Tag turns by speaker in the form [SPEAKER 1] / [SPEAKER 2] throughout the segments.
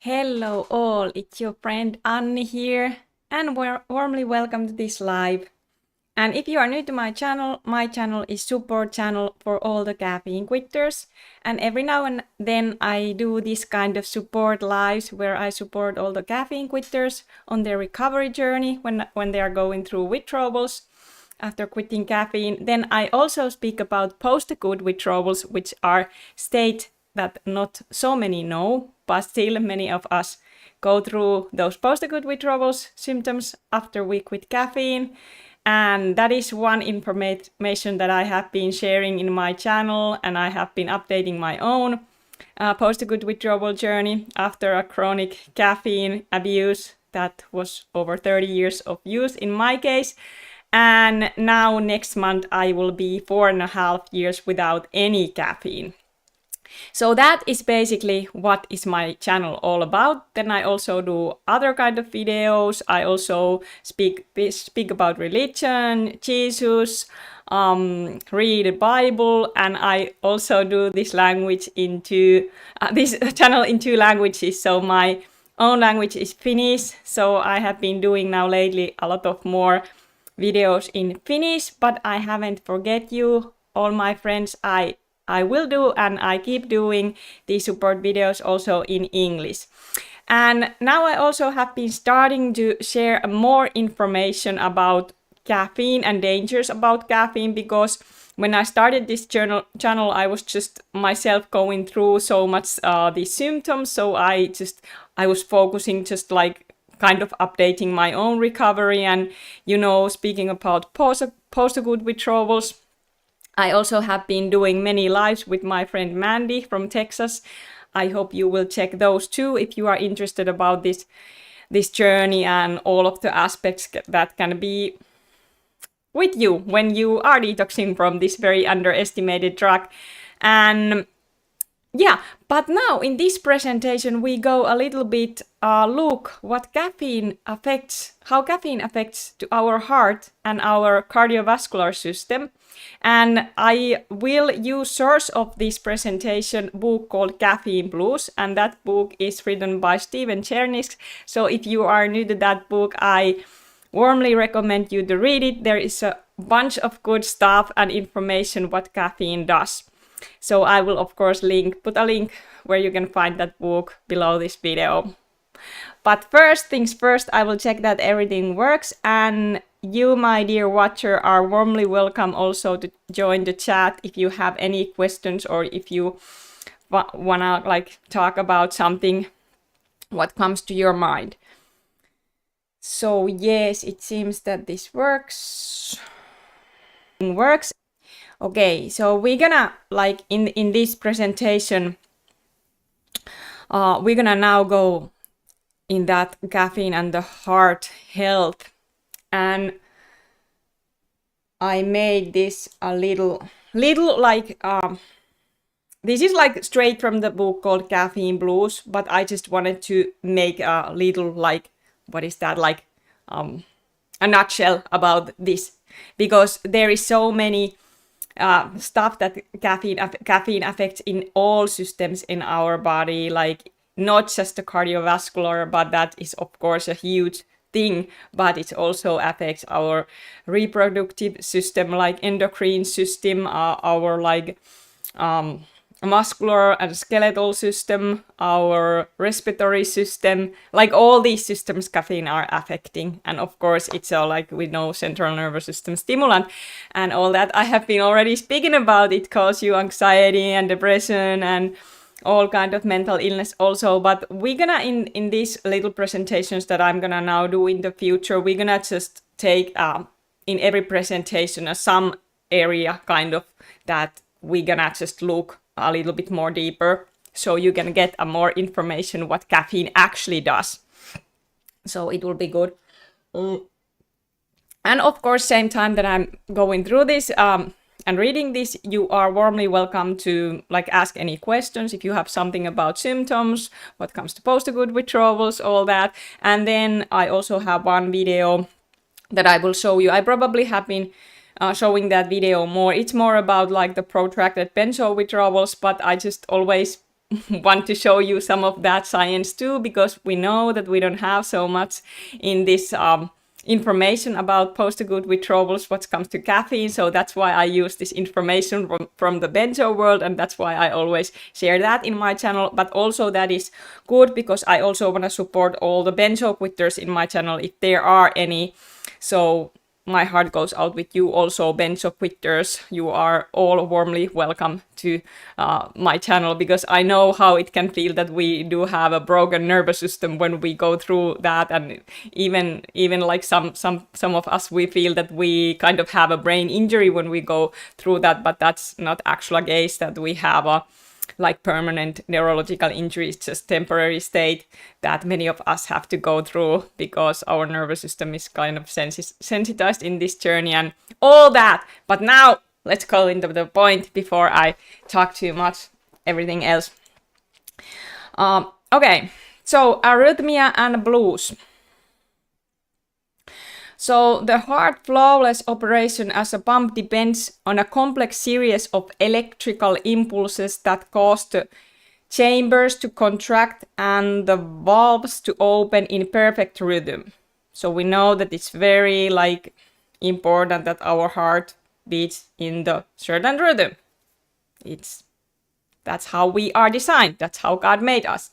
[SPEAKER 1] Hello all, it's your friend Anni here, and warmly welcome to this live. And if you are new to my channel is support channel for all the caffeine quitters. And every now and then I do this kind of support lives where I support all the caffeine quitters on their recovery journey when they are going through withdrawals after quitting caffeine. Then I also speak about post-acute withdrawals, which are state that not so many know, but still many of us go through those post-acute withdrawals symptoms after we quit caffeine. And that is one information that I have been sharing in my channel, and I have been updating my own post-acute withdrawal journey after a chronic caffeine abuse that was over 30 years of use in my case. And now next month I will be 4.5 years without any caffeine. So that is basically what is my channel all about. Then I also do other kind of videos. I also speak about religion, Jesus, read the Bible, and I also do this language into this channel in 2 languages. So my own language is Finnish. So I have been doing now lately a lot of more videos in Finnish, but I haven't forget you, all my friends. I will do, and I keep doing these support videos also in English. And now I also have been starting to share more information about caffeine and dangers about caffeine, because when I started this channel, I was just myself going through so much these symptoms. So I was focusing just like kind of updating my own recovery and, speaking about post-acute withdrawals. I also have been doing many lives with my friend Mandy from Texas. I hope you will check those too if you are interested about this journey and all of the aspects that can be with you when you are detoxing from this very underestimated drug. And yeah, but now in this presentation we go a little bit look what how caffeine affects to our heart and our cardiovascular system. And I will use source of this presentation book called Caffeine Blues, and that book is written by Stephen Chernisk. So if you are new to that book, I warmly recommend you to read it. There is a bunch of good stuff and information what caffeine does. So I will of course put a link where you can find that book below this video. But first things first, I will check that everything works, and you, my dear watcher, are warmly welcome also to join the chat if you have any questions or if you wanna talk about something what comes to your mind. So yes, it seems that this works. Okay, so we're gonna in this presentation, we're gonna now go in that caffeine and the heart health. And I made this a little this is like straight from the book called Caffeine Blues, but I just wanted to make a little a nutshell about this, because there is so many stuff that caffeine affects in all systems in our body, like not just the cardiovascular, but that is of course a huge thing, but it also affects our reproductive system, like endocrine system, our muscular and skeletal system, our respiratory system, like all these systems caffeine are affecting. And of course it's we know central nervous system stimulant and all that. I have been already speaking about it, cause you anxiety and depression and all kind of mental illness also. But we're gonna in these little presentations that I'm gonna now do in the future, we're gonna just take in every presentation some area kind of that we're gonna just look a little bit more deeper, so you can get a more information what caffeine actually does. So it will be good. And of course, same time that I'm going through this and reading this, you are warmly welcome to ask any questions if you have something about symptoms, what comes to post-acute withdrawals, all that. And then I also have one video that I will show you. I probably have been showing that video more. It's more about the protracted benzo withdrawals, but I just always want to show you some of that science too, because we know that we don't have so much in this information about post-acute withdrawals what comes to caffeine. So that's why I use this information from the benzo world, and that's why I always share that in my channel. But also that is good because I also want to support all the benzo quitters in my channel if there are any. So my heart goes out with you also, benzo quitters. You are all warmly welcome to my channel, because I know how it can feel that we do have a broken nervous system when we go through that, and even like some of us, we feel that we kind of have a brain injury when we go through that, but that's not actually a case that we have a like permanent neurological injury. It's just temporary state that many of us have to go through because our nervous system is kind of sensitized in this journey and all that. But now let's go into the point before I talk too much everything else. Okay, so arrhythmia and blues. So the heart flawless operation as a pump depends on a complex series of electrical impulses that cause the chambers to contract and the valves to open in perfect rhythm. So we know that it's very important that our heart beats in the certain rhythm. That's how we are designed. That's how God made us.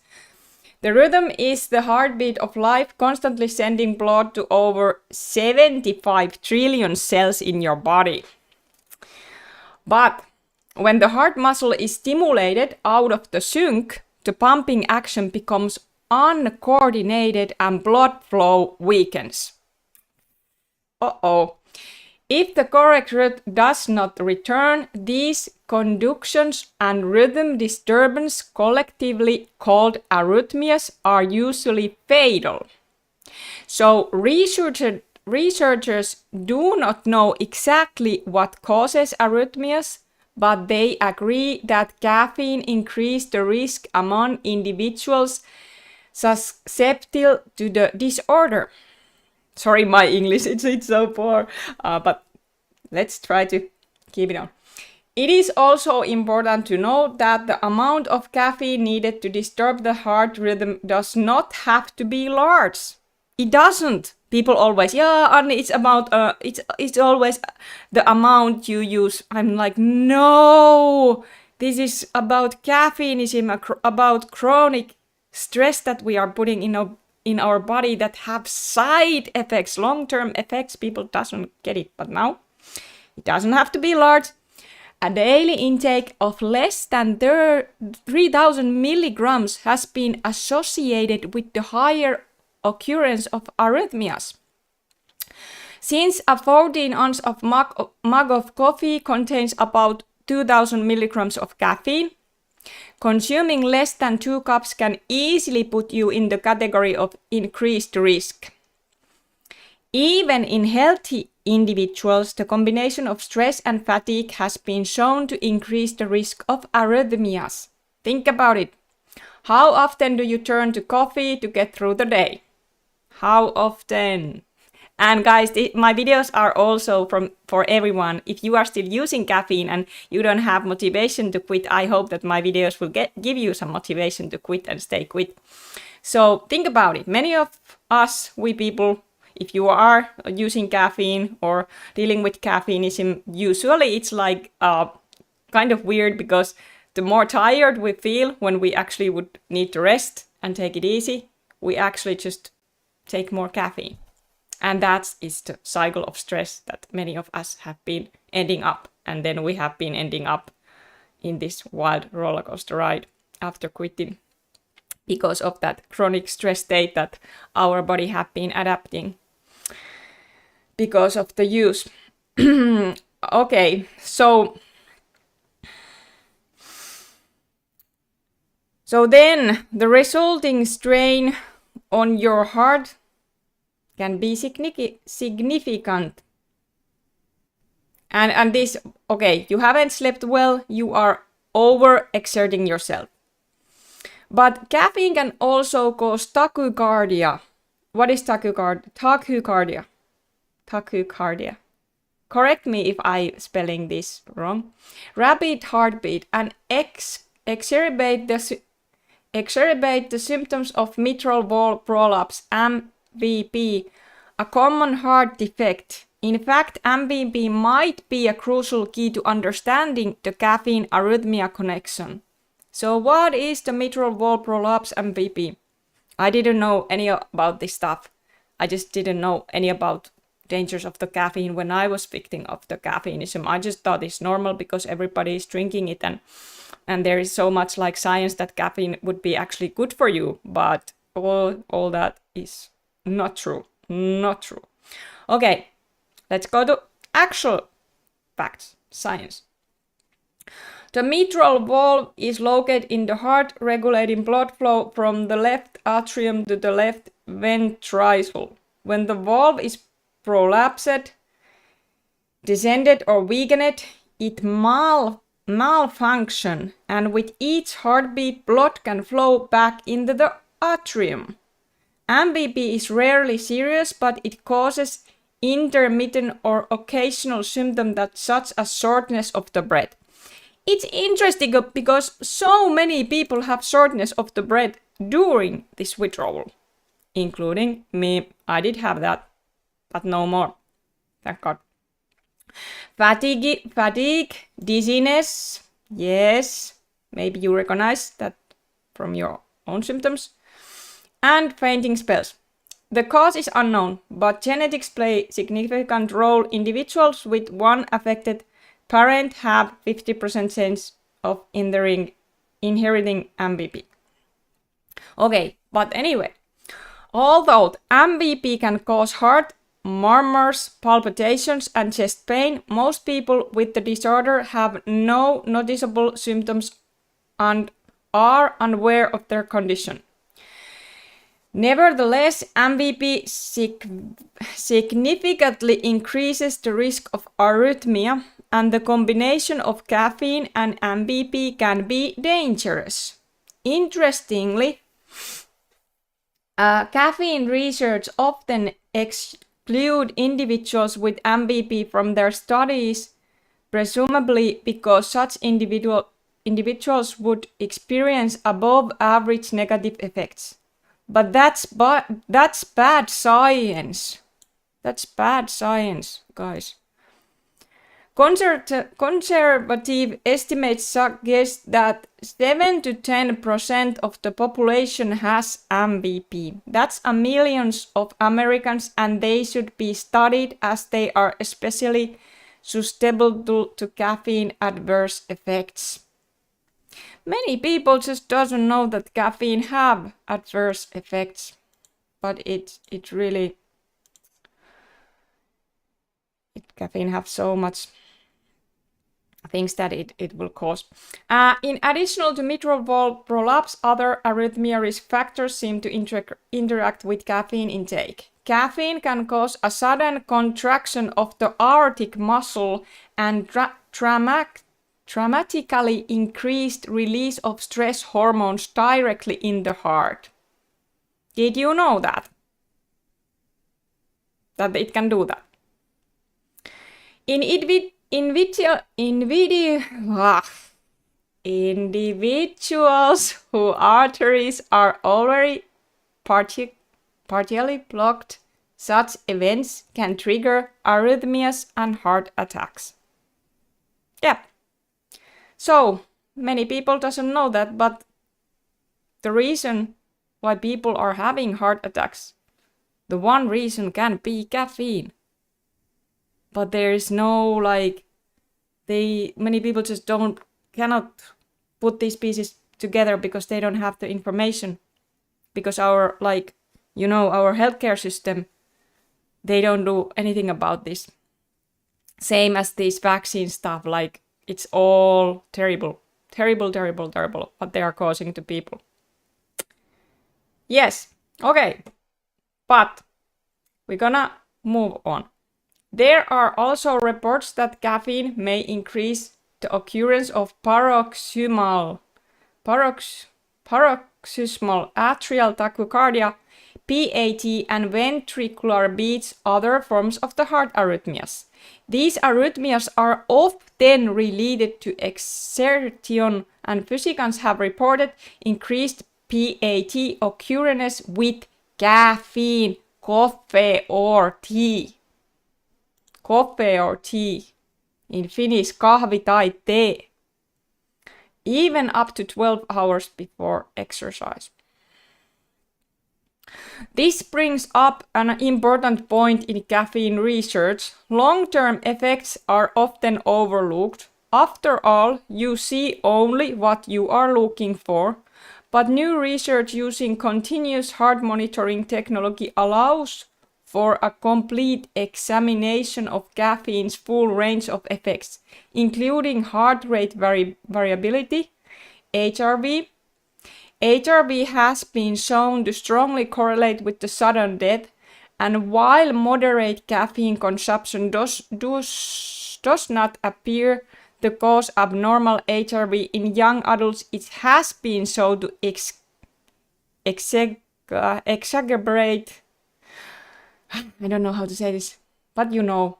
[SPEAKER 1] The rhythm is the heartbeat of life, constantly sending blood to over 75 trillion cells in your body. But when the heart muscle is stimulated out of the sync, the pumping action becomes uncoordinated and blood flow weakens. If the correct rhythm does not return, these conductions and rhythm disturbance, collectively called arrhythmias, are usually fatal. So researchers do not know exactly what causes arrhythmias, but they agree that caffeine increases the risk among individuals susceptible to the disorder. Sorry, my English, it's so poor, but let's try to keep it on. It is also important to note that the amount of caffeine needed to disturb the heart rhythm does not have to be large. It doesn't. People always, and it's about, it's always the amount you use. I'm like, no, this is about caffeineism, about chronic stress that we are putting in our body that have side effects, long-term effects. People doesn't get it, but now it doesn't have to be large. A daily intake of less than 3,000 milligrams has been associated with the higher occurrence of arrhythmias. Since a 14-ounce of mug of coffee contains about 2,000 milligrams of caffeine, consuming less than 2 cups can easily put you in the category of increased risk. Even in healthy individuals, the combination of stress and fatigue has been shown to increase the risk of arrhythmias. Think about it. How often do you turn to coffee to get through the day? How often? And guys, my videos are also for everyone. If you are still using caffeine and you don't have motivation to quit, I hope that my videos will give you some motivation to quit and stay quit. So think about it. Many of us, we people, if you are using caffeine or dealing with caffeineism, usually it's like kind of weird, because the more tired we feel when we actually would need to rest and take it easy, we actually just take more caffeine. And that is the cycle of stress that many of us have been ending up. And then we have been ending up in this wild roller coaster ride after quitting, because of that chronic stress state that our body have been adapting because of the use. Okay, so then the resulting strain on your heart can be significant. And this, okay, you haven't slept well, you are overexerting yourself. But caffeine can also cause tachycardia. What is tachycardia? Tachycardia. Correct me if I'm spelling this wrong. Rapid heartbeat and exacerbate the exacerbate the symptoms of mitral wall prolapse, MVP, a common heart defect. In fact, MVP might be a crucial key to understanding the caffeine arrhythmia connection. So what is the mitral wall prolapse, MVP? I didn't know any about this stuff. I just didn't know any about dangers of the caffeine when I was victim of the caffeineism. I just thought it's normal because everybody is drinking it and there is so much like science that caffeine would be actually good for you, but all that is not true. Not true. Okay, let's go to actual facts, science. The mitral valve is located in the heart, regulating blood flow from the left atrium to the left ventricle. When the valve is prolapsed, descended or weakened, it malfunction, and with each heartbeat, blood can flow back into the atrium. MVP is rarely serious, but it causes intermittent or occasional symptoms such as shortness of the breath. It's interesting because so many people have shortness of the breath during this withdrawal, including me. I did have that, but no more. Thank God. Fatigue, dizziness. Yes, maybe you recognize that from your own symptoms. And fainting spells. The cause is unknown, but genetics play a significant role. Individuals with one affected parent have 50% chance of inheriting MVP. Okay, but anyway, although MVP can cause heart murmurs, palpitations, and chest pain, most people with the disorder have no noticeable symptoms and are unaware of their condition. Nevertheless, MVP significantly increases the risk of arrhythmia, and the combination of caffeine and MVP can be dangerous. Interestingly, caffeine research often exclude individuals with MVP from their studies, presumably because such individuals would experience above average negative effects. But that's bad science. That's bad science, guys. Conservative estimates suggest that 7 to 10% of the population has MVP. That's millions of Americans, and they should be studied as they are especially susceptible to caffeine adverse effects. Many people just doesn't know that caffeine have adverse effects, but caffeine have so much things that it will cause. In addition to mitral valve prolapse, other arrhythmia risk factors seem to interact with caffeine intake. Caffeine can cause a sudden contraction of the aortic muscle and dramatically increased release of stress hormones directly in the heart. Did you know that? That it can do that? Individuals whose arteries are already partially blocked, such events can trigger arrhythmias and heart attacks. Yeah. So, many people doesn't know that, but the reason why people are having heart attacks, the one reason can be caffeine. But there is no many people just cannot put these pieces together because they don't have the information. Because our healthcare system, they don't do anything about this. Same as this vaccine stuff, it's all terrible, what they are causing to people. Yes, okay, but we're gonna move on. There are also reports that caffeine may increase the occurrence of paroxysmal atrial tachycardia, PAT, and ventricular beats, other forms of the heart arrhythmias. These arrhythmias are often related to exertion, and physicians have reported increased PAT occurrence with caffeine, coffee or tea. Coffee or tea. In Finnish, kahvi tai tee. Even up to 12 hours before exercise. This brings up an important point in caffeine research. Long-term effects are often overlooked. After all, you see only what you are looking for. But new research using continuous heart monitoring technology allows for a complete examination of caffeine's full range of effects, including heart rate variability, HRV. HRV has been shown to strongly correlate with the sudden death, and while moderate caffeine consumption does not appear to cause abnormal HRV in young adults, it has been shown to exacerbate, I don't know how to say this, but you know,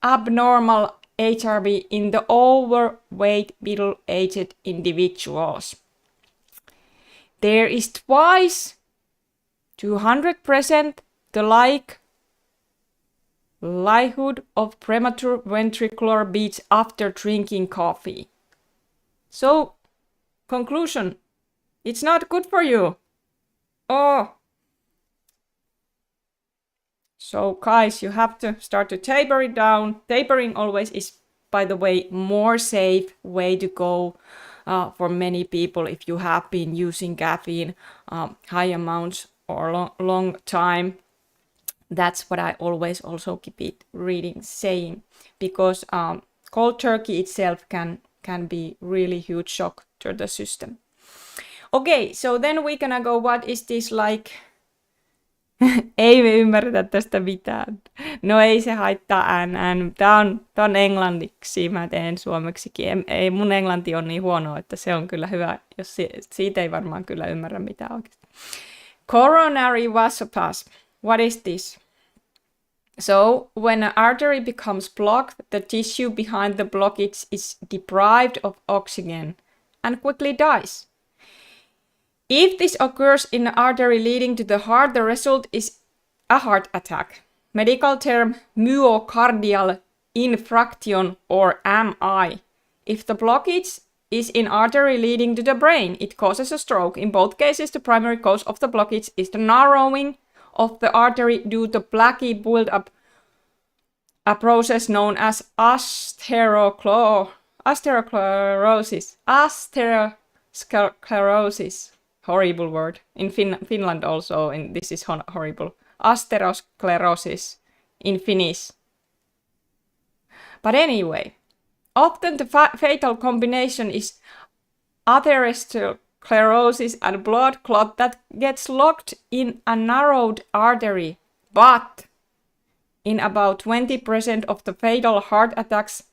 [SPEAKER 1] abnormal HRV in the overweight middle-aged individuals. There is twice 200% the likelihood of premature ventricular beats after drinking coffee. So, conclusion, it's not good for you. Oh. So guys, you have to start to taper it down. Tapering always is, by the way, more safe way to go for many people if you have been using caffeine high amounts or long time. That's what I always also keep it reading saying, because cold turkey itself can be really huge shock to the system. Okay, so then we're gonna go, what is this like? Ei me ymmärretä tästä mitään. No ei se haittaa ään. Tää on englanniksi, mä teen suomeksikin. Ei mun englanti on niin huono, että se on kyllä hyvä, jos siitä ei varmaan kyllä ymmärrä mitään oikeasti. Coronary vasospasm. What is this? So, when an artery becomes blocked, the tissue behind the blockage is deprived of oxygen and quickly dies. If this occurs in an artery leading to the heart, the result is a heart attack. Medical term myocardial infarction or MI. If the blockage is in artery leading to the brain, it causes a stroke. In both cases, the primary cause of the blockage is the narrowing of the artery due to plaque buildup, a process known as atherosclerosis. Horrible word. In Finland also, and this is horrible. Atherosclerosis in Finnish. But anyway, often the fatal combination is atherosclerosis and blood clot that gets locked in a narrowed artery. But in about 20% of the fatal heart attacks,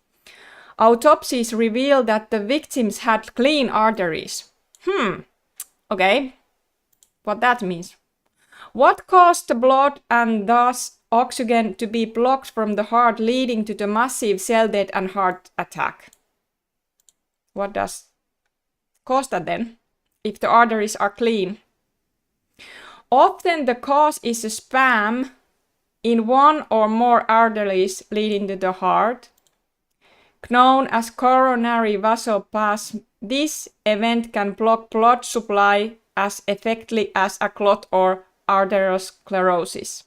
[SPEAKER 1] autopsies reveal that the victims had clean arteries. Okay, what that means. What caused the blood and thus oxygen to be blocked from the heart, leading to the massive cell death and heart attack? What does cause that then, if the arteries are clean? Often the cause is a spasm in one or more arteries leading to the heart, known as coronary vasospasm. This event can block blood supply as effectively as a clot or atherosclerosis.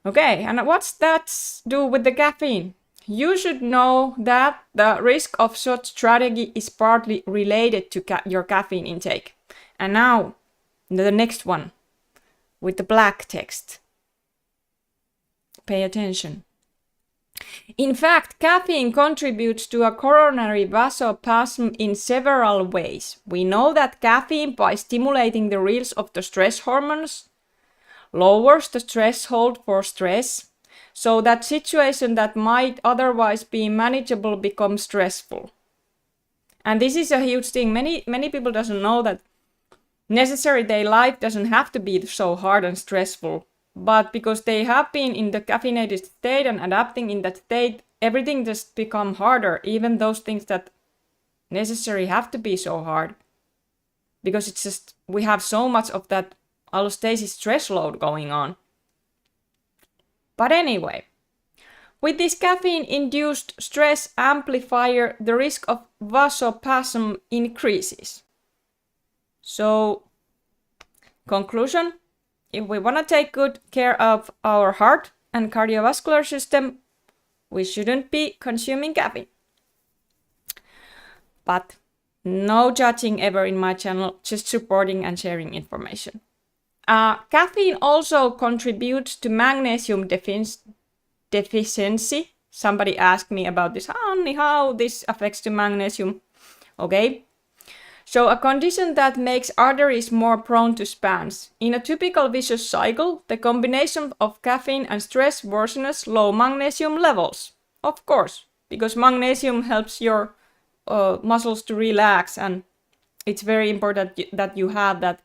[SPEAKER 1] Okay, and what's that do with the caffeine? You should know that the risk of such strategy is partly related to your caffeine intake. And now, the next one, with the black text. Pay attention. In fact, caffeine contributes to a coronary vasospasm in several ways. We know that caffeine, by stimulating the release of the stress hormones, lowers the threshold for stress, so that situation that might otherwise be manageable becomes stressful. And this is a huge thing. Many people doesn't know that necessary their life doesn't have to be so hard and stressful. But because they have been in the caffeinated state and adapting in that state, everything just become harder, even those things that necessary have to be so hard. because it's just, we have so much of that allostasis stress load going on. But anyway, with this caffeine-induced stress amplifier, the risk of vasospasm increases. So, conclusion, if we want to take good care of our heart and cardiovascular system, we shouldn't be consuming caffeine. But no judging ever in my channel, just supporting and sharing information. Caffeine also contributes to magnesium deficiency. Somebody asked me about this, Anni, how this affects the magnesium. Okay. So a condition that makes arteries more prone to spasms. In a typical vicious cycle, the combination of caffeine and stress worsens low magnesium levels. Of course, because magnesium helps your muscles to relax, and it's very important that you have that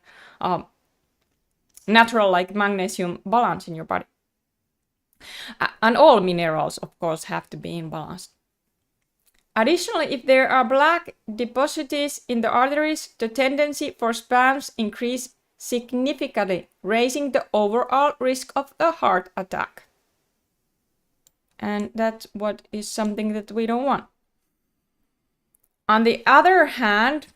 [SPEAKER 1] natural like magnesium balance in your body. And all minerals, of course, have to be in balance. Additionally, if there are plaque deposits in the arteries, the tendency for spasms increase significantly, raising the overall risk of a heart attack. And that's what is something that we don't want. On the other hand,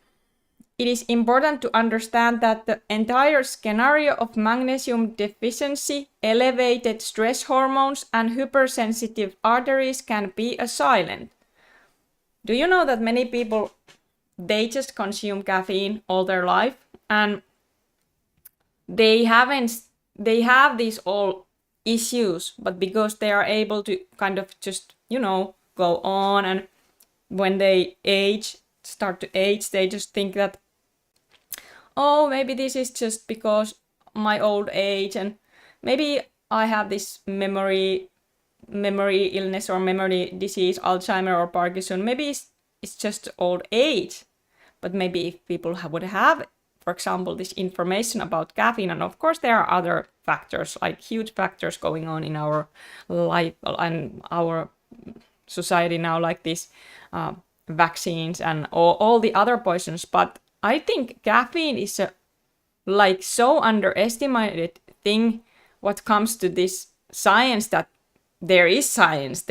[SPEAKER 1] it is important to understand that the entire scenario of magnesium deficiency, elevated stress hormones, and hypersensitive arteries can be a silent. Do you know that many people, they just consume caffeine all their life, and they have these all issues, but because they are able to kind of just, go on, and when they start to age, they just think that, oh, maybe this is just because my old age, and maybe I have this memory illness or memory disease, Alzheimer or Parkinson. Maybe it's just old age. But maybe if people would have, for example, this information about caffeine, and of course there are other factors, like huge factors going on in our life and our society now, like this vaccines and all the other poisons. But I think caffeine is a so underestimated thing what comes to this science, that there is science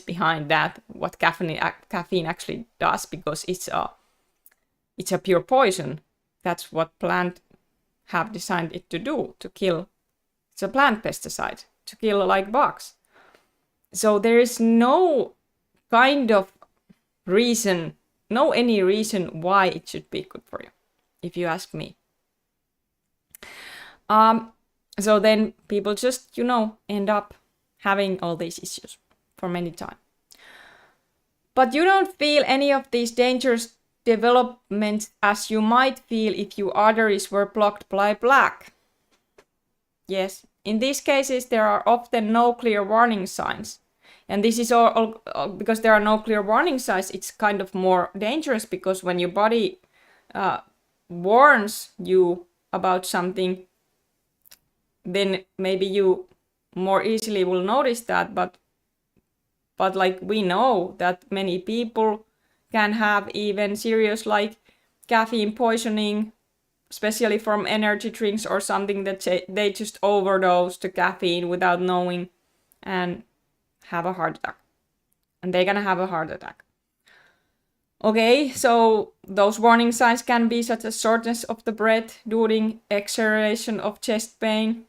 [SPEAKER 1] behind that, what caffeine actually does, because it's a pure poison. That's what plant have designed it to do, to kill. It's a plant pesticide to kill like bugs. So there is no kind of reason, any reason why it should be good for you, if you ask me. So then people just, end up having all these issues for many time. But you don't feel any of these dangerous developments as you might feel if your arteries were blocked by plaque. Yes, in these cases there are often no clear warning signs. And this is all because there are no clear warning signs, it's kind of more dangerous, because when your body warns you about something, then maybe you more easily will notice that. But like we know that many people can have even serious like caffeine poisoning, especially from energy drinks or something, that they just overdose to caffeine without knowing and have a heart attack. And they're gonna have a heart attack. Okay, so those warning signs can be such as shortness of the breath during exhalation of chest pain.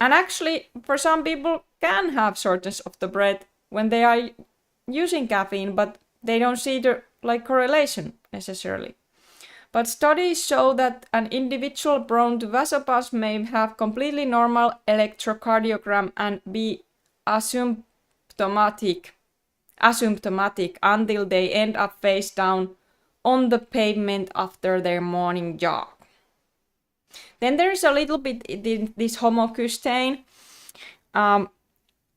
[SPEAKER 1] And actually, for some people can have shortness of the breath when they are using caffeine, but they don't see the correlation necessarily. But studies show that an individual prone to vasospasm may have completely normal electrocardiogram and be asymptomatic until they end up face down on the pavement after their morning jog. Then there is a little bit this homocysteine.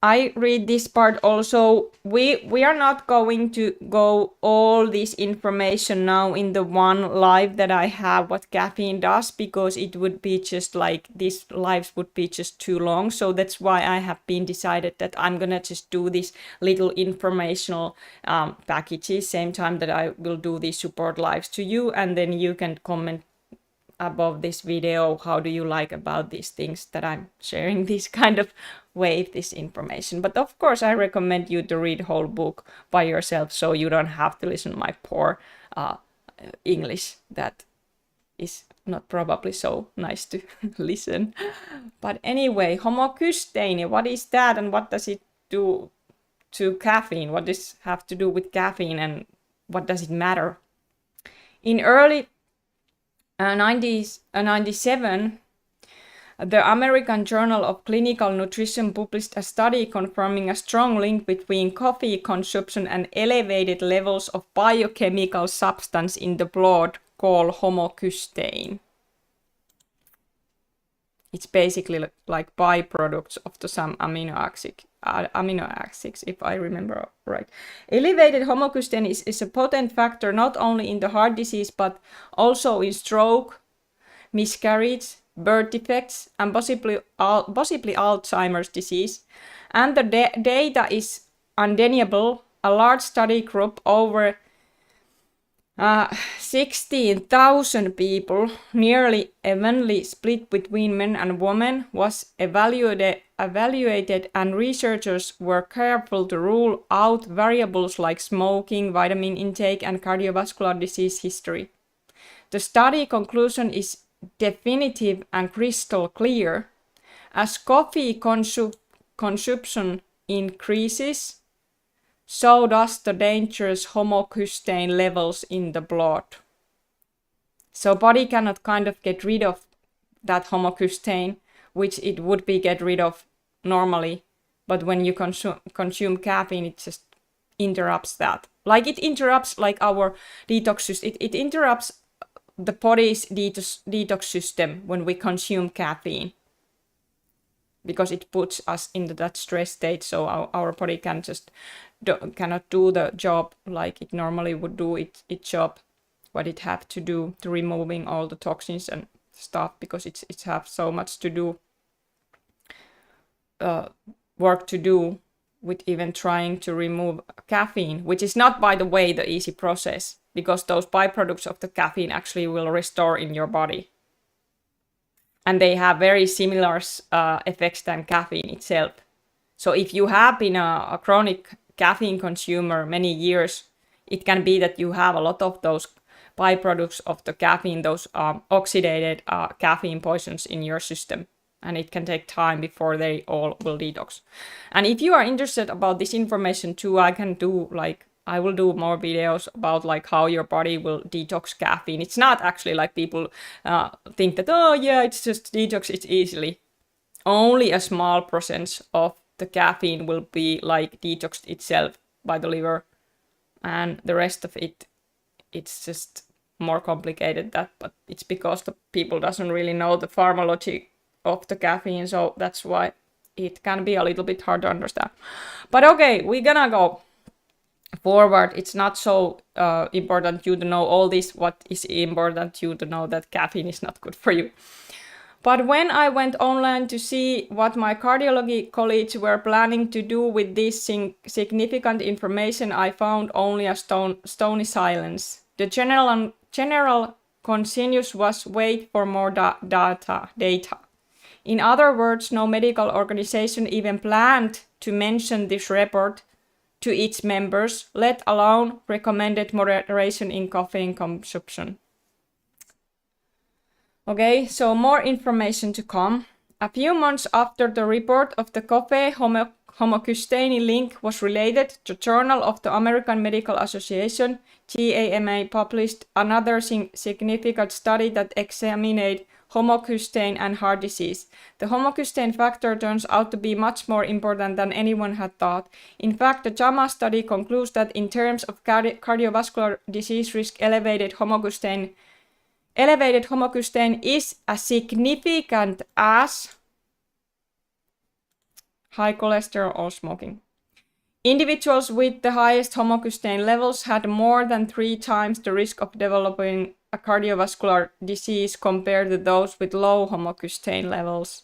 [SPEAKER 1] I read this part also. We are not going to go all this information now in the one live that I have what caffeine does, because it would be just like these lives would be just too long. So that's why I have been decided that I'm gonna just do this little informational packages same time that I will do these support lives to you, and then you can comment above this video how do you like about these things that I'm sharing this kind of way, this information. But of course I recommend you to read whole book by yourself, so you don't have to listen to my poor English that is not probably so nice to listen. But anyway, homocysteine, what is that and what does it do to caffeine? What does it have to do with caffeine and what does it matter? In early 97, the American Journal of Clinical Nutrition published a study confirming a strong link between coffee consumption and elevated levels of biochemical substance in the blood called homocysteine. It's basically like byproducts of some amino acids, if I remember right. Elevated homocysteine is a potent factor not only in the heart disease but also in stroke, miscarriage, birth defects, and possibly Alzheimer's disease. And the data is undeniable. A large study group over 16,000 people, nearly evenly split between men and women, was evaluated, and researchers were careful to rule out variables like smoking, vitamin intake, and cardiovascular disease history. The study conclusion is definitive and crystal clear. As coffee consumption increases, so does the dangerous homocysteine levels in the blood. So body cannot kind of get rid of that homocysteine, which it would be get rid of normally. But when you consume caffeine, it just interrupts that. Like it interrupts like our detox system. It interrupts the body's detox system when we consume caffeine, because it puts us into that stress state, so our body cannot do the job like it normally would do its job, what it have to do to removing all the toxins and stuff, because it's have so much to do, work to do with even trying to remove caffeine, which is not, by the way, the easy process, because those byproducts of the caffeine actually will restore in your body. And they have very similar effects than caffeine itself. So if you have been a chronic caffeine consumer many years, it can be that you have a lot of those byproducts of the caffeine, those oxidated caffeine poisons in your system. And it can take time before they all will detox. And if you are interested about this information too, I will do more videos about like how your body will detox caffeine. It's not actually like people think that, oh yeah, it's just detox, it's easily. Only a small percentage of the caffeine will be like detoxed itself by the liver. And the rest of it, it's just more complicated that, but it's because the people doesn't really know the pharmacology of the caffeine. So that's why it can be a little bit hard to understand. But okay, we're gonna go forward. It's not so important you to know all this. What is important you to know that caffeine is not good for you. But when I went online to see what my cardiology colleagues were planning to do with this significant information, I found only a stony silence. The general consensus was wait for more data. In other words, no medical organization even planned to mention this report to its members, let alone recommended moderation in caffeine consumption. Okay, so more information to come. A few months after the report of the coffee homocysteine link was related, the Journal of the American Medical Association, JAMA, published another significant study that examined homocysteine and heart disease. The homocysteine factor turns out to be much more important than anyone had thought. In fact, the JAMA study concludes that in terms of cardiovascular disease risk, elevated homocysteine is as significant as high cholesterol, or smoking. Individuals with the highest homocysteine levels had more than 3 times the risk of developing a cardiovascular disease compared to those with low homocysteine levels.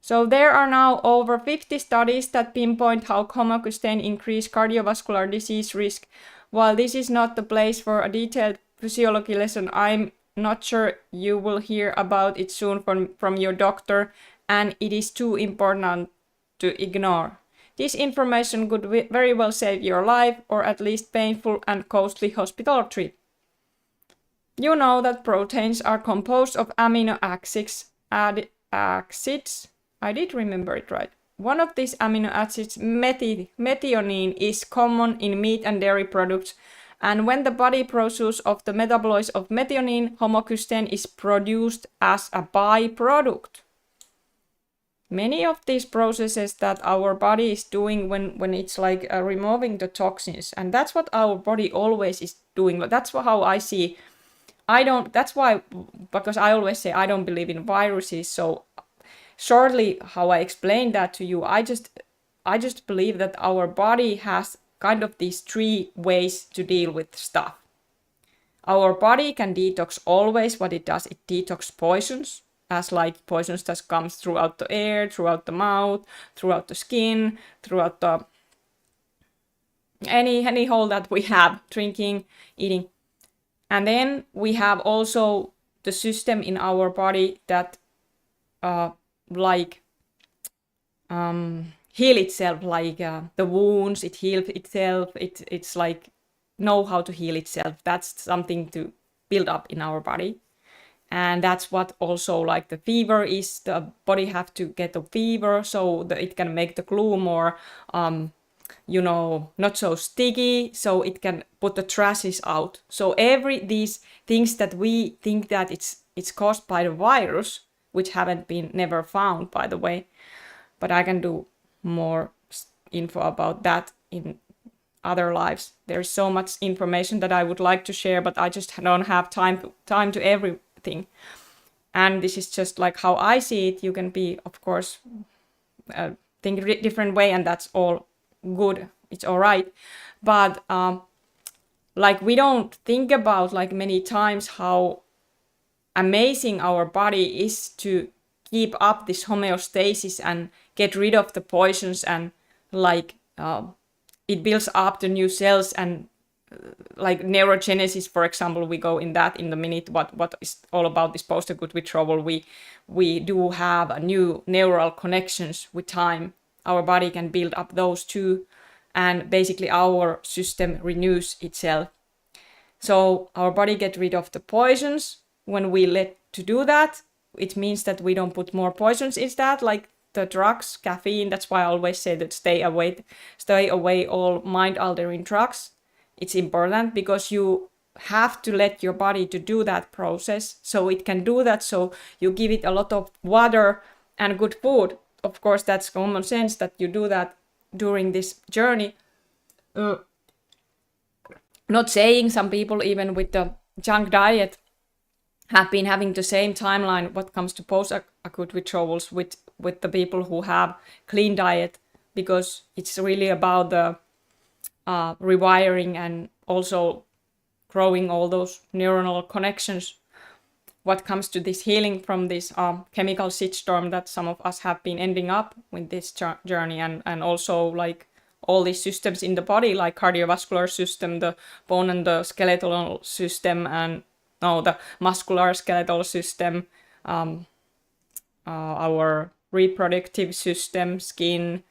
[SPEAKER 1] So there are now over 50 studies that pinpoint how homocysteine increase cardiovascular disease risk. While this is not the place for a detailed physiology lesson, I'm not sure you will hear about it soon from your doctor, and it is too important to ignore. This information could very well save your life, or at least painful and costly hospital trip. You know that proteins are composed of amino acids. I did remember it right. One of these amino acids, methionine, is common in meat and dairy products, and when the body processes of the metabolites of methionine, homocysteine is produced as a byproduct. Many of these processes that our body is doing when it's like removing the toxins, and that's what our body always is doing. That's how I see. That's why, because I always say I don't believe in viruses. So shortly, how I explained that to you, I just believe that our body has kind of these 3 ways to deal with stuff. Our body can detox always. What it does, it detox poisons, as like poisons that comes throughout the air, throughout the mouth, throughout the skin, throughout the any hole that we have, drinking, eating. And then we have also the system in our body that heal itself, like the wounds, it heals itself. It's like know how to heal itself. That's something to build up in our body. And that's what also like the fever is. The body have to get a fever so that it can make the glue more, not so sticky, so it can put the trashes out. So these things that we think that it's caused by the virus, which haven't been never found, by the way, but I can do more info about that in other lives. There's so much information that I would like to share, but I just don't have time to everything. And this is just like how I see it. You can be, of course, think a different way, and that's all good. It's all right. But like we don't think about like many times how amazing our body is to keep up this homeostasis and get rid of the poisons, and like it builds up the new cells, and like neurogenesis, for example, we go in that in a minute, what is all about this post-acute withdrawal. We do have new neural connections with time. Our body can build up those too, and basically our system renews itself. So our body gets rid of the poisons. When we let to do that, it means that we don't put more poisons in that, like the drugs, caffeine. That's why I always say that stay away all mind-altering drugs. It's important because you have to let your body to do that process so it can do that. So you give it a lot of water and good food. Of course, that's common sense that you do that during this journey. Not saying some people, even with the junk diet, have been having the same timeline what comes to post-acute withdrawals with the people who have clean diet, because it's really about the rewiring and also growing all those neuronal connections. What comes to this healing from this chemical shitstorm that some of us have been ending up with this journey, and also like all these systems in the body, like cardiovascular system, the bone and the skeletal system, and the muscular skeletal system, our reproductive system, skin,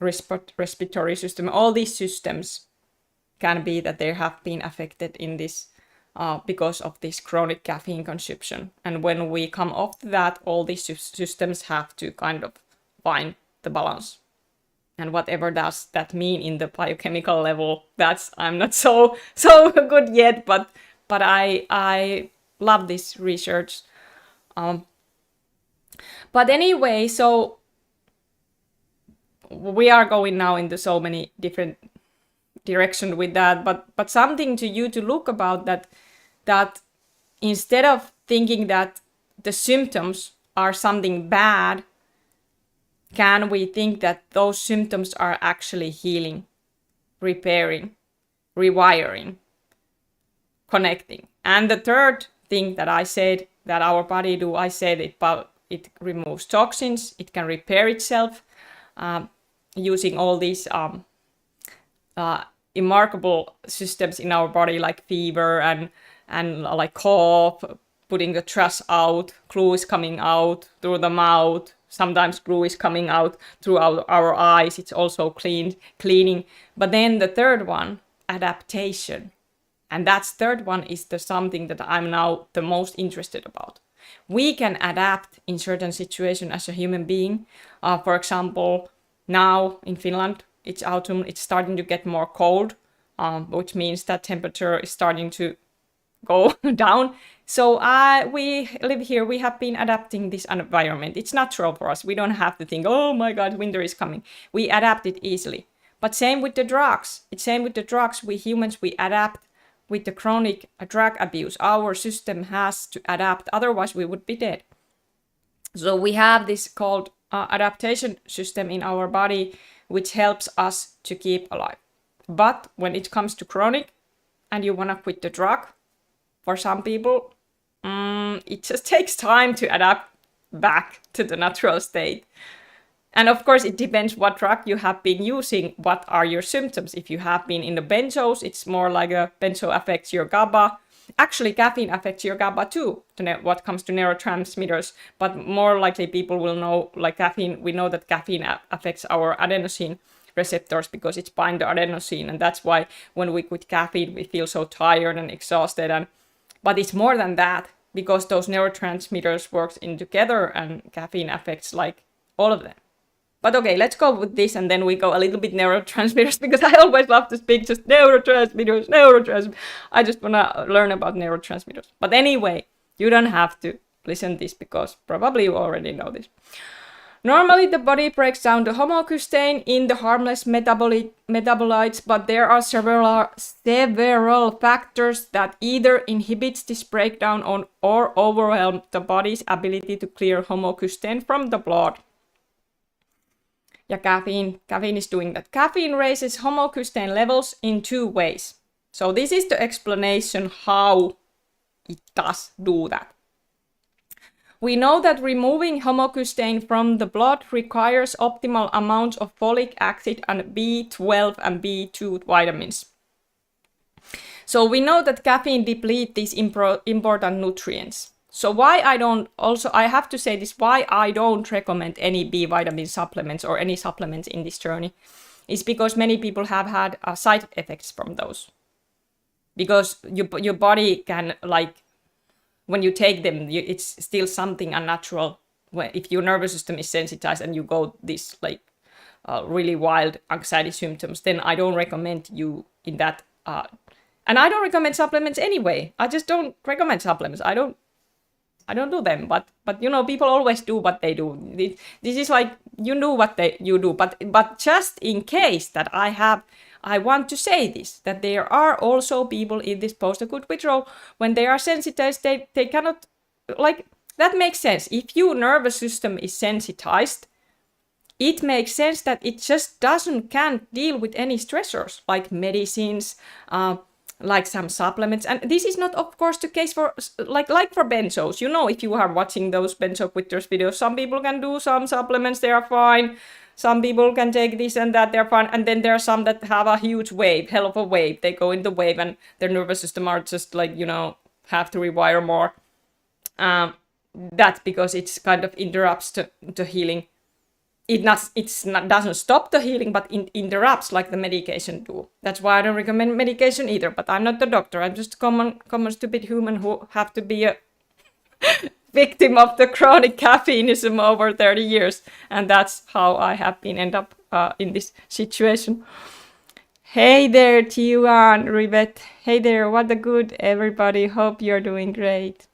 [SPEAKER 1] respiratory system. All these systems can be that they have been affected in this because of this chronic caffeine consumption. And when we come off that, all these systems have to kind of find the balance. And whatever does that mean in the biochemical level, that's I'm not so good yet, but I love this research. But anyway, so we are going now into so many different directions with that, but something to you to look about that instead of thinking that the symptoms are something bad, can we think that those symptoms are actually healing, repairing, rewiring, connecting. And the third thing that I said that our body do, I said it removes toxins, it can repair itself using all these remarkable systems in our body, like fever and like cough, putting the trash out, glue is coming out through the mouth, sometimes glue is coming out through our eyes, it's also cleaning. But then the third one, adaptation. And that third one is the something that I'm now the most interested about. We can adapt in certain situations as a human being. For example, now in Finland, it's autumn, it's starting to get more cold, which means that temperature is starting to go down. So we live here, we have been adapting this environment. It's natural for us. We don't have to think, oh my God, winter is coming. We adapt it easily. But same with the drugs. It's same with the drugs. We humans, we adapt with the chronic drug abuse. Our system has to adapt, otherwise we would be dead. So we have this called adaptation system in our body, which helps us to keep alive. But when it comes to chronic and you want to quit the drug, for some people, it just takes time to adapt back to the natural state. And of course, it depends what drug you have been using, what are your symptoms. If you have been in the benzos, it's more like a benzo affects your GABA. Actually, caffeine affects your GABA too, what comes to neurotransmitters. But more likely people will know, like caffeine, we know that caffeine affects our adenosine receptors because it's bind to adenosine. And that's why when we quit caffeine, we feel so tired and exhausted. But it's more than that, because those neurotransmitters work in together and caffeine affects like all of them. But okay, let's go with this and then we go a little bit neurotransmitters, because I always love to speak just neurotransmitters. I just want to learn about neurotransmitters. But anyway, you don't have to listen to this because probably you already know this. Normally, the body breaks down the homocysteine in the harmless metabolites, but there are several factors that either inhibits this breakdown or overwhelm the body's ability to clear homocysteine from the blood. Yeah, caffeine is doing that. Caffeine raises homocysteine levels in two ways. So this is the explanation how it does do that. We know that removing homocysteine from the blood requires optimal amounts of folic acid and B12 and B2 vitamins. So we know that caffeine depletes these important nutrients. So why I have to say this, why I don't recommend any B vitamin supplements or any supplements in this journey is because many people have had side effects from those. Because your body can, like, when you take them, it's still something unnatural. If your nervous system is sensitized and you go this like really wild anxiety symptoms, then I don't recommend you in that. And I don't recommend supplements anyway. I just don't recommend supplements. I don't do them, but you know, people always do what they do. This is like, you do what you do, but just in case that I want to say this, that there are also people in this post-acute withdrawal, when they are sensitized, they cannot, like, that makes sense. If your nervous system is sensitized, it makes sense that it just can't deal with any stressors, like medicines, like some supplements. And this is not, of course, the case for like for benzos. You know, if you are watching those benzo quitters videos, some people can do some supplements, they are fine. Some people can take this and that, they're fine. And then there are some that have a huge wave, hell of a wave. They go in the wave and their nervous system are just like, you know, have to rewire more. That's because it's kind of interrupts the healing. It doesn't stop the healing, but interrupts like the medication do. That's why I don't recommend medication either. But I'm not the doctor. I'm just a common stupid human who have to be a victim of the chronic caffeineism over 30 years. And that's how I have been end up in this situation. Hey there, Tiwan, Rivet. Hey there, what a good everybody. Hope you're doing great.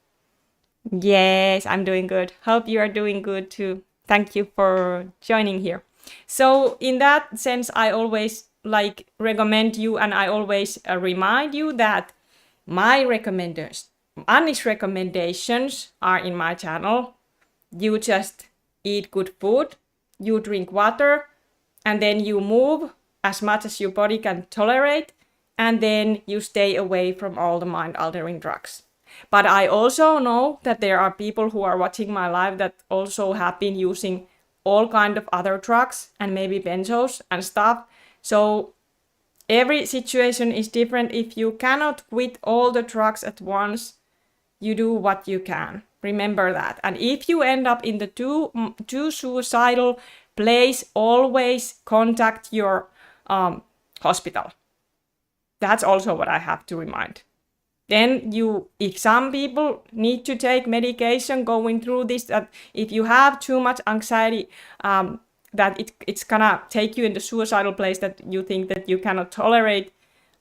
[SPEAKER 1] Yes, I'm doing good. Hope you are doing good too. Thank you for joining here. So in that sense, I always like recommend you, and I always remind you that my honest recommendations are in my channel. You just eat good food, you drink water, and then you move as much as your body can tolerate, and then you stay away from all the mind-altering drugs. But I also know that there are people who are watching my live that also have been using all kind of other drugs and maybe benzos and stuff. So every situation is different. If you cannot quit all the drugs at once, you do what you can. Remember that. And if you end up in the too suicidal place, always contact your hospital. That's also what I have to remind. Then if some people need to take medication going through this, that if you have too much anxiety, that it's gonna take you in the suicidal place that you think that you cannot tolerate.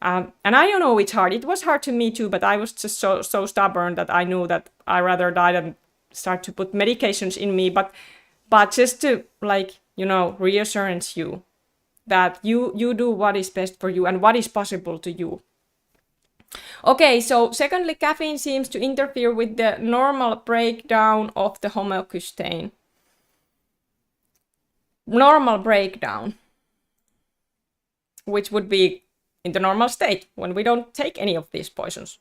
[SPEAKER 1] And I don't know, it's hard. It was hard to me too, but I was just so stubborn that I knew that I rather die than start to put medications in me. But just to reassurance you that you do what is best for you and what is possible to you. Okay, so secondly, caffeine seems to interfere with the normal breakdown of the homocysteine. Normal breakdown, which would be in the normal state when we don't take any of these poisons.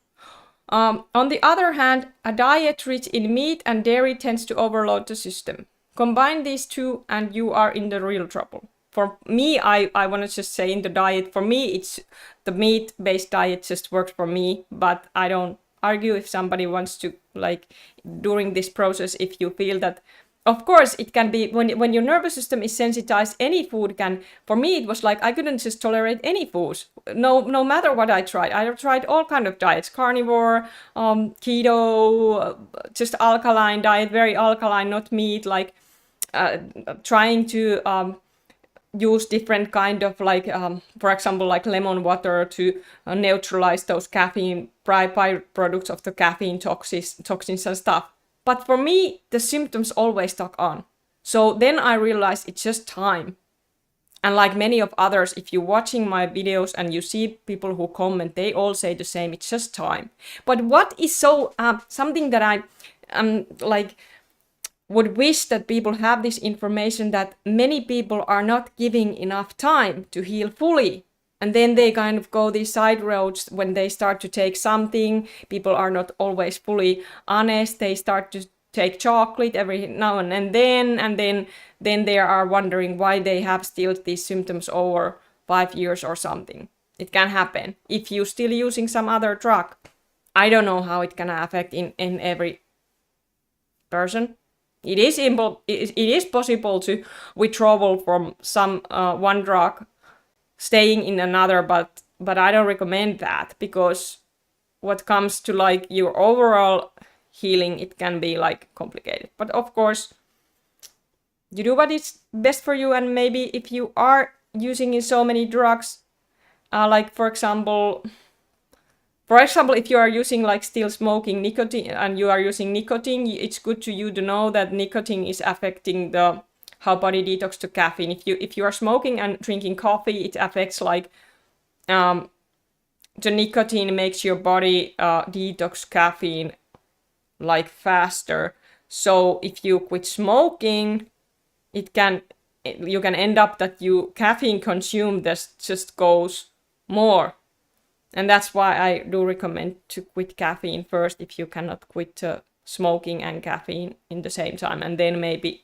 [SPEAKER 1] On the other hand, a diet rich in meat and dairy tends to overload the system. Combine these two and you are in the real trouble. For me, I want to just say in the diet, for me, it's the meat-based diet just works for me, but I don't argue if somebody wants to, during this process, if you feel that, of course, it can be, when your nervous system is sensitized, any food can, for me, it was like, I couldn't just tolerate any foods, no matter what I tried. I tried all kind of diets, carnivore, keto, just alkaline diet, very alkaline, not meat, trying to, use different kind of for example, like lemon water to neutralize those caffeine byproducts of the caffeine toxins and stuff. But for me, the symptoms always stuck on. So then I realized it's just time. And like many of others, if you're watching my videos and you see people who comment, they all say the same, it's just time. But what is so something that I would wish that people have this information, that many people are not giving enough time to heal fully. And then they kind of go these side roads when they start to take something. People are not always fully honest. They start to take chocolate every now and then they are wondering why they have still these symptoms over 5 years or something. It can happen. If you're still using some other drug, I don't know how it can affect in every person. It is possible to withdraw from some one drug, staying in another, but I don't recommend that, because what comes to your overall healing, it can be complicated. But of course, you do what is best for you, and maybe if you are using so many drugs, for example, if you are using still smoking nicotine and you are using nicotine, it's good to you to know that nicotine is affecting how body detox to caffeine. If you are smoking and drinking coffee, it affects the nicotine makes your body detox caffeine faster. So if you quit smoking, you can end up that you caffeine consumed just goes more. And that's why I do recommend to quit caffeine first if you cannot quit smoking and caffeine in the same time, and then maybe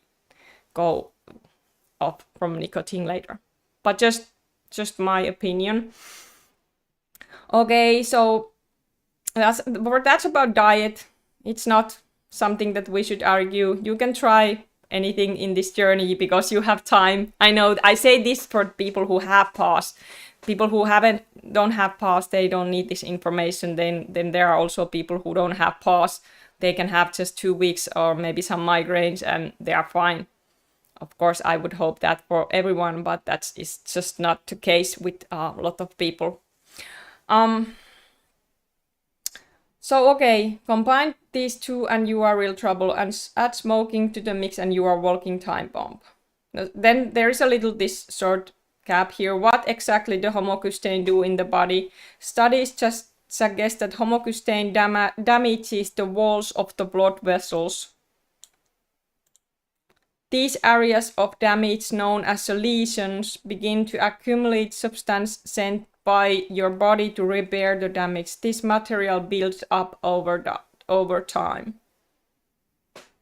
[SPEAKER 1] go off from nicotine later. But just my opinion. Okay, so that's about diet. It's not something that we should argue. You can try anything in this journey because you have time. I know I say this for people who have PAWS. People who don't have PAWS, they don't need this information. Then there are also people who don't have PAWS. They can have just 2 weeks or maybe some migraines and they are fine. Of course, I would hope that for everyone, but that is just not the case with a lot of people. So okay, combine these two and you are real trouble, and add smoking to the mix and you are walking time bomb. Then there is a little this short cap here. What exactly the homocysteine do in the body? Studies just suggest that homocysteine damages the walls of the blood vessels. these areas of damage known as lesions begin to accumulate substance sent by your body to repair the damage. This material builds up over time.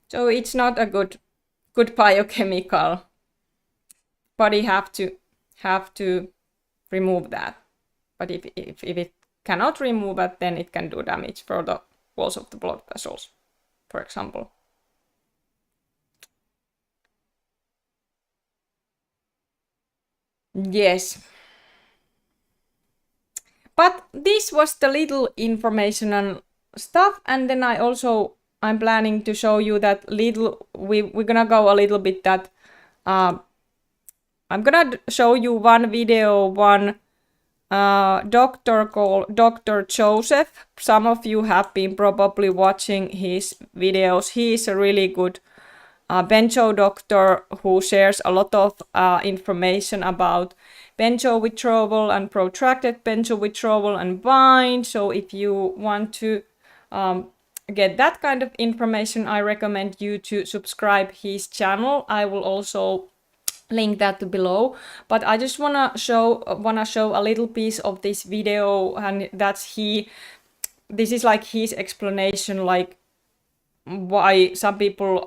[SPEAKER 1] So it's not a good biochemical. Body have to remove that. But if it cannot remove it, then it can do damage for the walls of the blood vessels, for example. Yes. But this was the little informational stuff, and then I'm planning to show you that we're gonna go a little bit that I'm gonna show you one video, one doctor called Dr. Joseph. Some of you have been probably watching his videos. He is a really good benzo doctor who shares a lot of information about benzo withdrawal and protracted benzo withdrawal and bind. So if you want to get that kind of information, I recommend you to subscribe his channel. I will also link that below. But I just wanna show a little piece of this video, and this is like his explanation, like why some people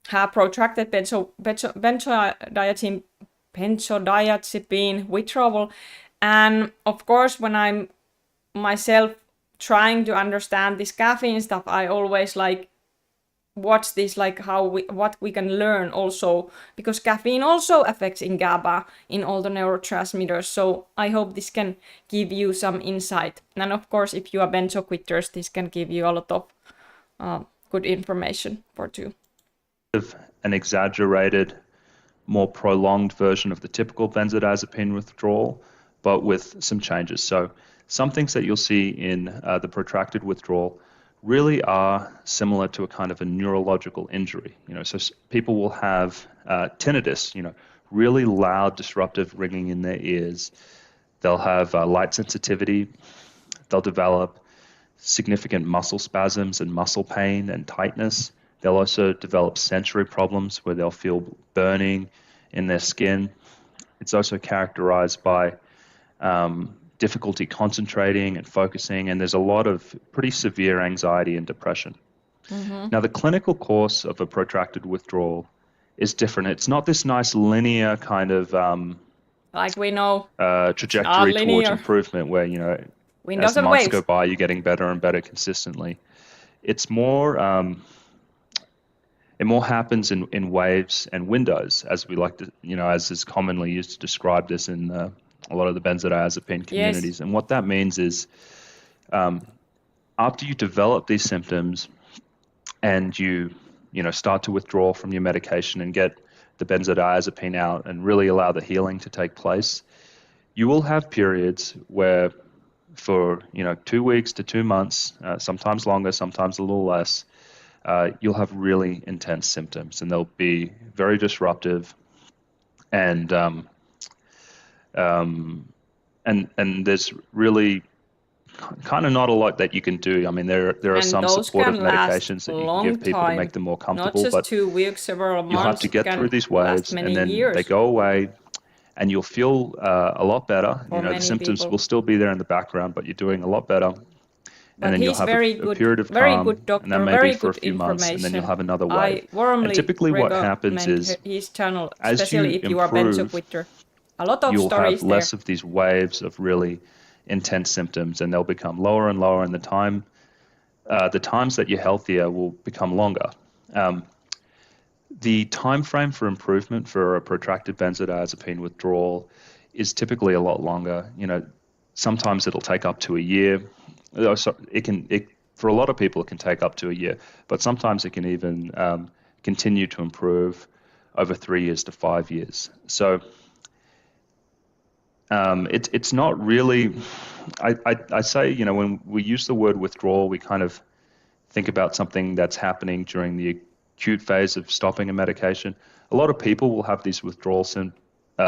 [SPEAKER 1] have protracted benzodiazepine withdrawal. And of course, when I'm myself trying to understand this caffeine stuff, I always like watch this, like what we can learn also, because caffeine also affects in GABA, in all the neurotransmitters. So I hope this can give you some insight. And of course, if you are benzo quitters, this can give you a lot of good information for too.
[SPEAKER 2] An exaggerated, more prolonged version of the typical benzodiazepine withdrawal, but with some changes. So some things that you'll see in the protracted withdrawal really are similar to a kind of a neurological injury. So people will have tinnitus, really loud, disruptive ringing in their ears. They'll have light sensitivity. They'll develop significant muscle spasms and muscle pain and tightness. They'll also develop sensory problems where they'll feel burning in their skin. It's also characterized by difficulty concentrating and focusing, and there's a lot of pretty severe anxiety and depression. Mm-hmm. Now, the clinical course of a protracted withdrawal is different. It's not this nice linear kind of
[SPEAKER 1] like we know
[SPEAKER 2] trajectory towards improvement where, as the months go by, you're getting better and better consistently. It's more, it more happens in waves and windows, as we like to, as is commonly used to describe this in a lot of the benzodiazepine communities. Yes. And what that means is after you develop these symptoms and you start to withdraw from your medication and get the benzodiazepine out and really allow the healing to take place, you will have periods where for 2 weeks to 2 months, sometimes longer, sometimes a little less, you'll have really intense symptoms, and they'll be very disruptive, and there's really kind of not a lot that you can do. I mean, there are some supportive medications that you can give people to make them more comfortable,
[SPEAKER 1] not just 2 weeks, several months.
[SPEAKER 2] You have to get through these waves, and then they go away, and you'll feel a lot better. The symptoms will still be there in the background, but you're doing a lot better.
[SPEAKER 1] But
[SPEAKER 2] and then you'll have a period of calm, and then maybe for a few months, and then you'll have another wave. And typically what happens is,
[SPEAKER 1] his channel,
[SPEAKER 2] as
[SPEAKER 1] especially if you are benzo quitter, a lot of
[SPEAKER 2] you'll
[SPEAKER 1] stories
[SPEAKER 2] have less of these waves of really intense symptoms, and they'll become lower and lower, and the times that you're healthier will become longer. The time frame for improvement for a protracted benzodiazepine withdrawal is typically a lot longer. Sometimes it'll take up to a year. For a lot of people, it can take up to a year, but sometimes it can even continue to improve over 3 years to 5 years. So it's not really, I say, when we use the word withdrawal, we kind of think about something that's happening during the acute phase of stopping a medication. A lot of people will have these withdrawal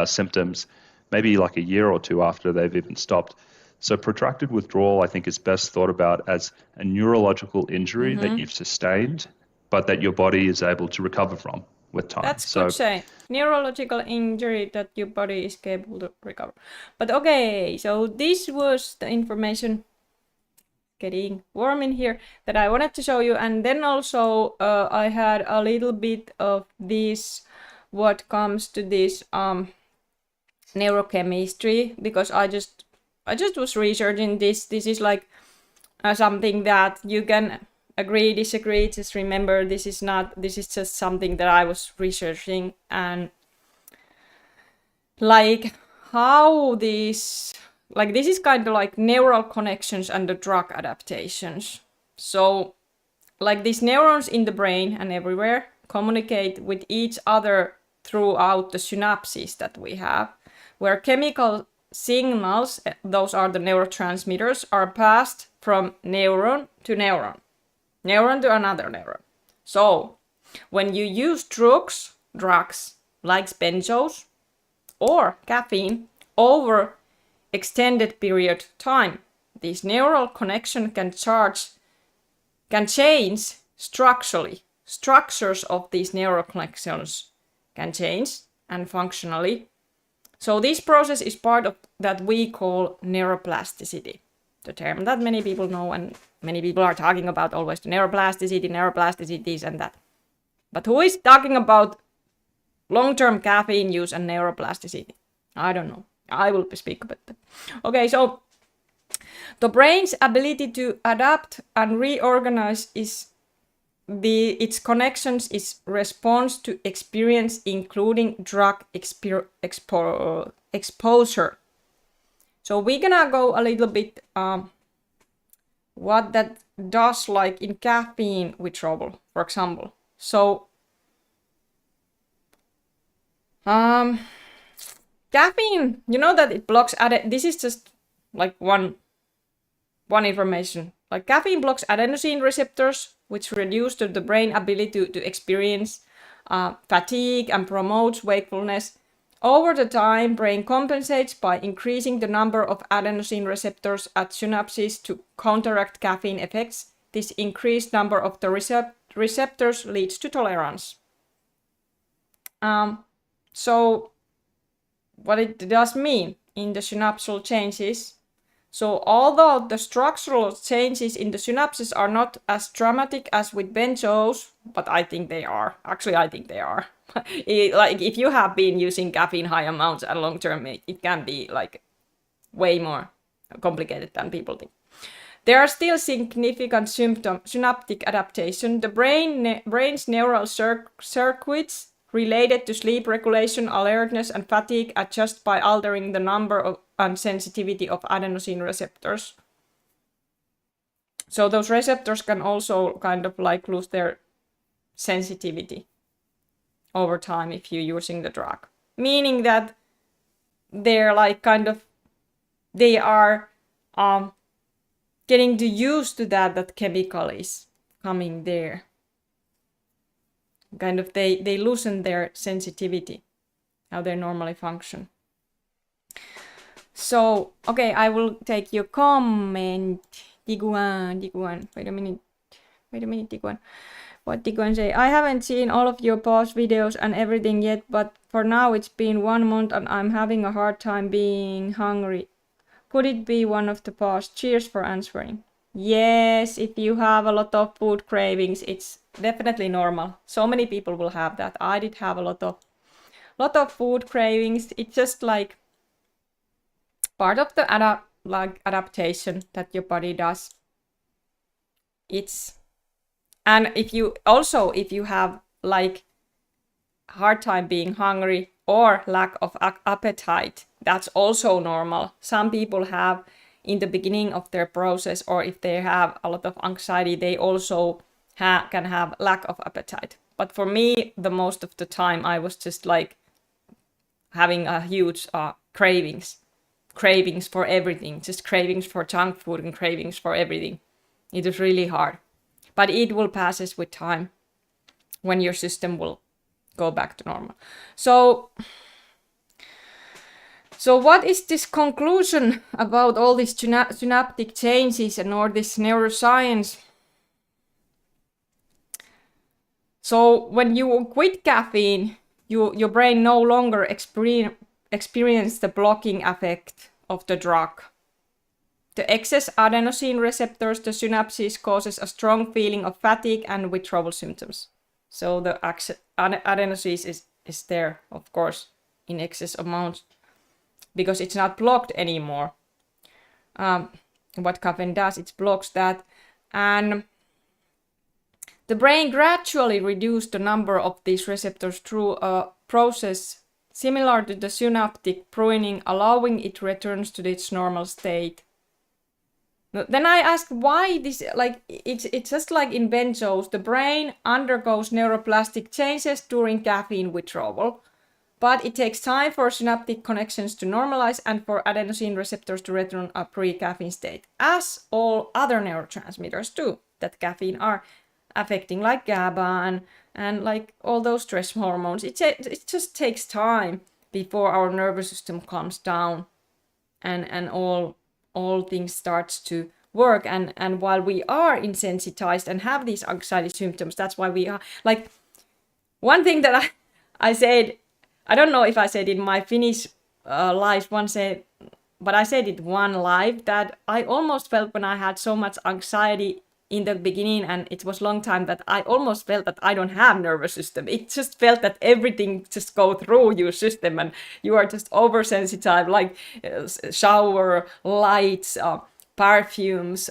[SPEAKER 2] symptoms maybe like a year or two after they've even stopped. So protracted withdrawal, I think, is best thought about as a neurological injury that you've sustained, but that your body is able to recover from. with time.
[SPEAKER 1] That's
[SPEAKER 2] So
[SPEAKER 1] good say. Neurological injury that your body is capable to recover. But okay, so this was the information getting warm in here that I wanted to show you. And then also I had a little bit of this what comes to this neurochemistry, because I just was researching this. This is like something that you can agree, disagree. Just remember, this is just something that I was researching, and like how this is kind of like neural connections and the drug adaptations. So like these neurons in the brain and everywhere communicate with each other throughout the synapses that we have, where chemical signals, those are the neurotransmitters, are passed from neuron to neuron to another neuron. So when you use drugs like benzos or caffeine over extended period of time, these neural connection can change structurally. Structures of these neural connections can change and functionally. So this process is part of that we call neuroplasticity, the term that many people know and many people are talking about always, the neuroplasticity, this and that. But who is talking about long-term caffeine use and neuroplasticity? I don't know. I will speak about that. Okay, so the brain's ability to adapt and reorganize its connections is response to experience, including drug exposure. So we're gonna go a little bit what that does, like in caffeine withdrawal, for example. So caffeine, you know that it blocks this is just like one information. Like caffeine blocks adenosine receptors, which reduce the brain ability to experience fatigue and promotes wakefulness. Over the time, brain compensates by increasing the number of adenosine receptors at synapses to counteract caffeine effects. This increased number of the receptors leads to tolerance. So what it does mean in the synapsal changes. So although the structural changes in the synapses are not as dramatic as with benzos, but I think they are. Actually, I think they are. Like if you have been using caffeine high amounts and long term, it can be like way more complicated than people think. There are still significant synaptic adaptation. The brain's neural circuits related to sleep regulation, alertness, and fatigue adjust by altering the number of and sensitivity of adenosine receptors. So those receptors can also kind of like lose their sensitivity over time if you're using the drug. Meaning that they're like kind of, they are getting used to that chemical is coming there. Kind of they loosen their sensitivity, how they normally function. So, okay, I will take your comment. Tiguan. Wait a minute, Tiguan. What Tiguan say? I haven't seen all of your PAWS videos and everything yet, but for now it's been 1 month and I'm having a hard time being hungry. Could it be one of the PAWS? Cheers for answering. Yes, if you have a lot of food cravings, it's definitely normal. So many people will have that. I did have a lot of food cravings. It's just like part of the adaptation that your body does. And if you have like hard time being hungry or lack of appetite, that's also normal. Some people have in the beginning of their process, or if they have a lot of anxiety, they also can have lack of appetite. But for me, the most of the time, I was just like having a huge cravings for everything, just cravings for junk food and cravings for everything. It was really hard, but it will pass with time when your system will go back to normal. So what is this conclusion about all these synaptic changes and all this neuroscience? So when you quit caffeine, your brain no longer experience the blocking effect of the drug. The excess adenosine receptors, the synapses, causes a strong feeling of fatigue and withdrawal symptoms. So the adenosine is there, of course, in excess amounts because it's not blocked anymore. What caffeine does, it blocks that. And the brain gradually reduces the number of these receptors through a process similar to the synaptic pruning, allowing it returns to its normal state. Then I asked why this, like, it's just like in benzos, the brain undergoes neuroplastic changes during caffeine withdrawal, but it takes time for synaptic connections to normalize and for adenosine receptors to return a pre-caffeine state, as all other neurotransmitters do that caffeine are affecting, like GABA and like all those stress hormones. It just takes time before our nervous system calms down and all things starts to work. And while we are insensitized and have these anxiety symptoms, that's why we are like, one thing that I said, I don't know if I said in my Finnish live but I said it one live, that I almost felt when I had so much anxiety in the beginning, and it was long time, that I almost felt that I don't have nervous system. It just felt that everything just go through your system and you are just oversensitive, like shower, lights, perfumes,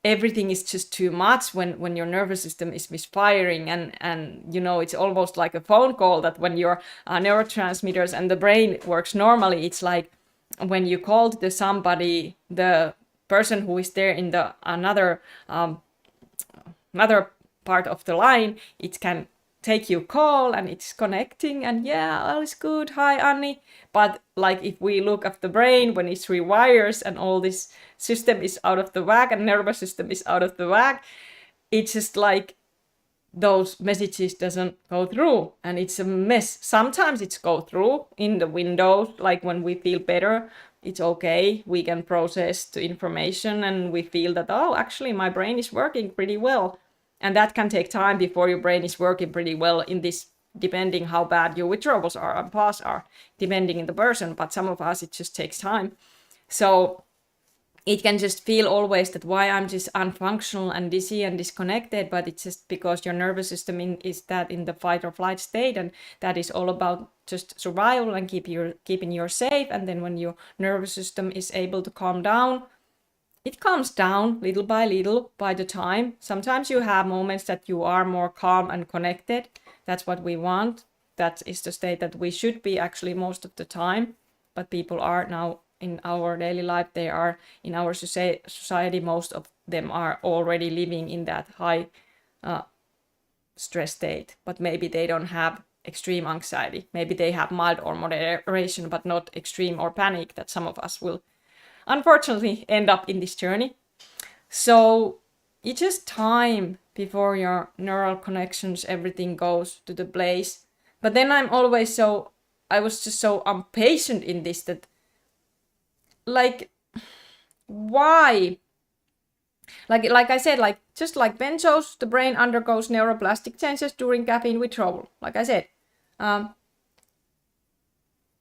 [SPEAKER 1] everything is just too much when your nervous system is misfiring, and you know, it's almost like a phone call, that when your neurotransmitters and the brain works normally, it's like when you call to somebody, the person who is there in the another part of the line, it can take your call and it's connecting and yeah, all is good, hi Annie. But like if we look at the brain when it rewires and all this system is out of the whack and nervous system is out of the whack, it's just like those messages doesn't go through and it's a mess. Sometimes it's go through in the windows, like when we feel better, it's okay, we can process the information and we feel that, oh, actually my brain is working pretty well. And that can take time before your brain is working pretty well in this, depending how bad your withdrawals are and PAWS are, depending on the person. But some of us, it just takes time. So it can just feel always that why I'm just unfunctional and dizzy and disconnected, but it's just because your nervous system is that in the fight or flight state, and that is all about just survival and keeping you safe. And then when your nervous system is able to calm down, it calms down little by the time. Sometimes you have moments that you are more calm and connected. That's what we want. That is the state that we should be actually most of the time. But people are now in our daily life, they are in our society, most of them are already living in that high stress state. But maybe they don't have extreme anxiety. Maybe they have mild or moderation, but not extreme or panic that some of us will unfortunately end up in this journey. So it's just time before your neural connections, everything goes to the place. But then I was just so impatient in this, that like, why? Like I said, like just like benzos, the brain undergoes neuroplastic changes during caffeine withdrawal. Like I said,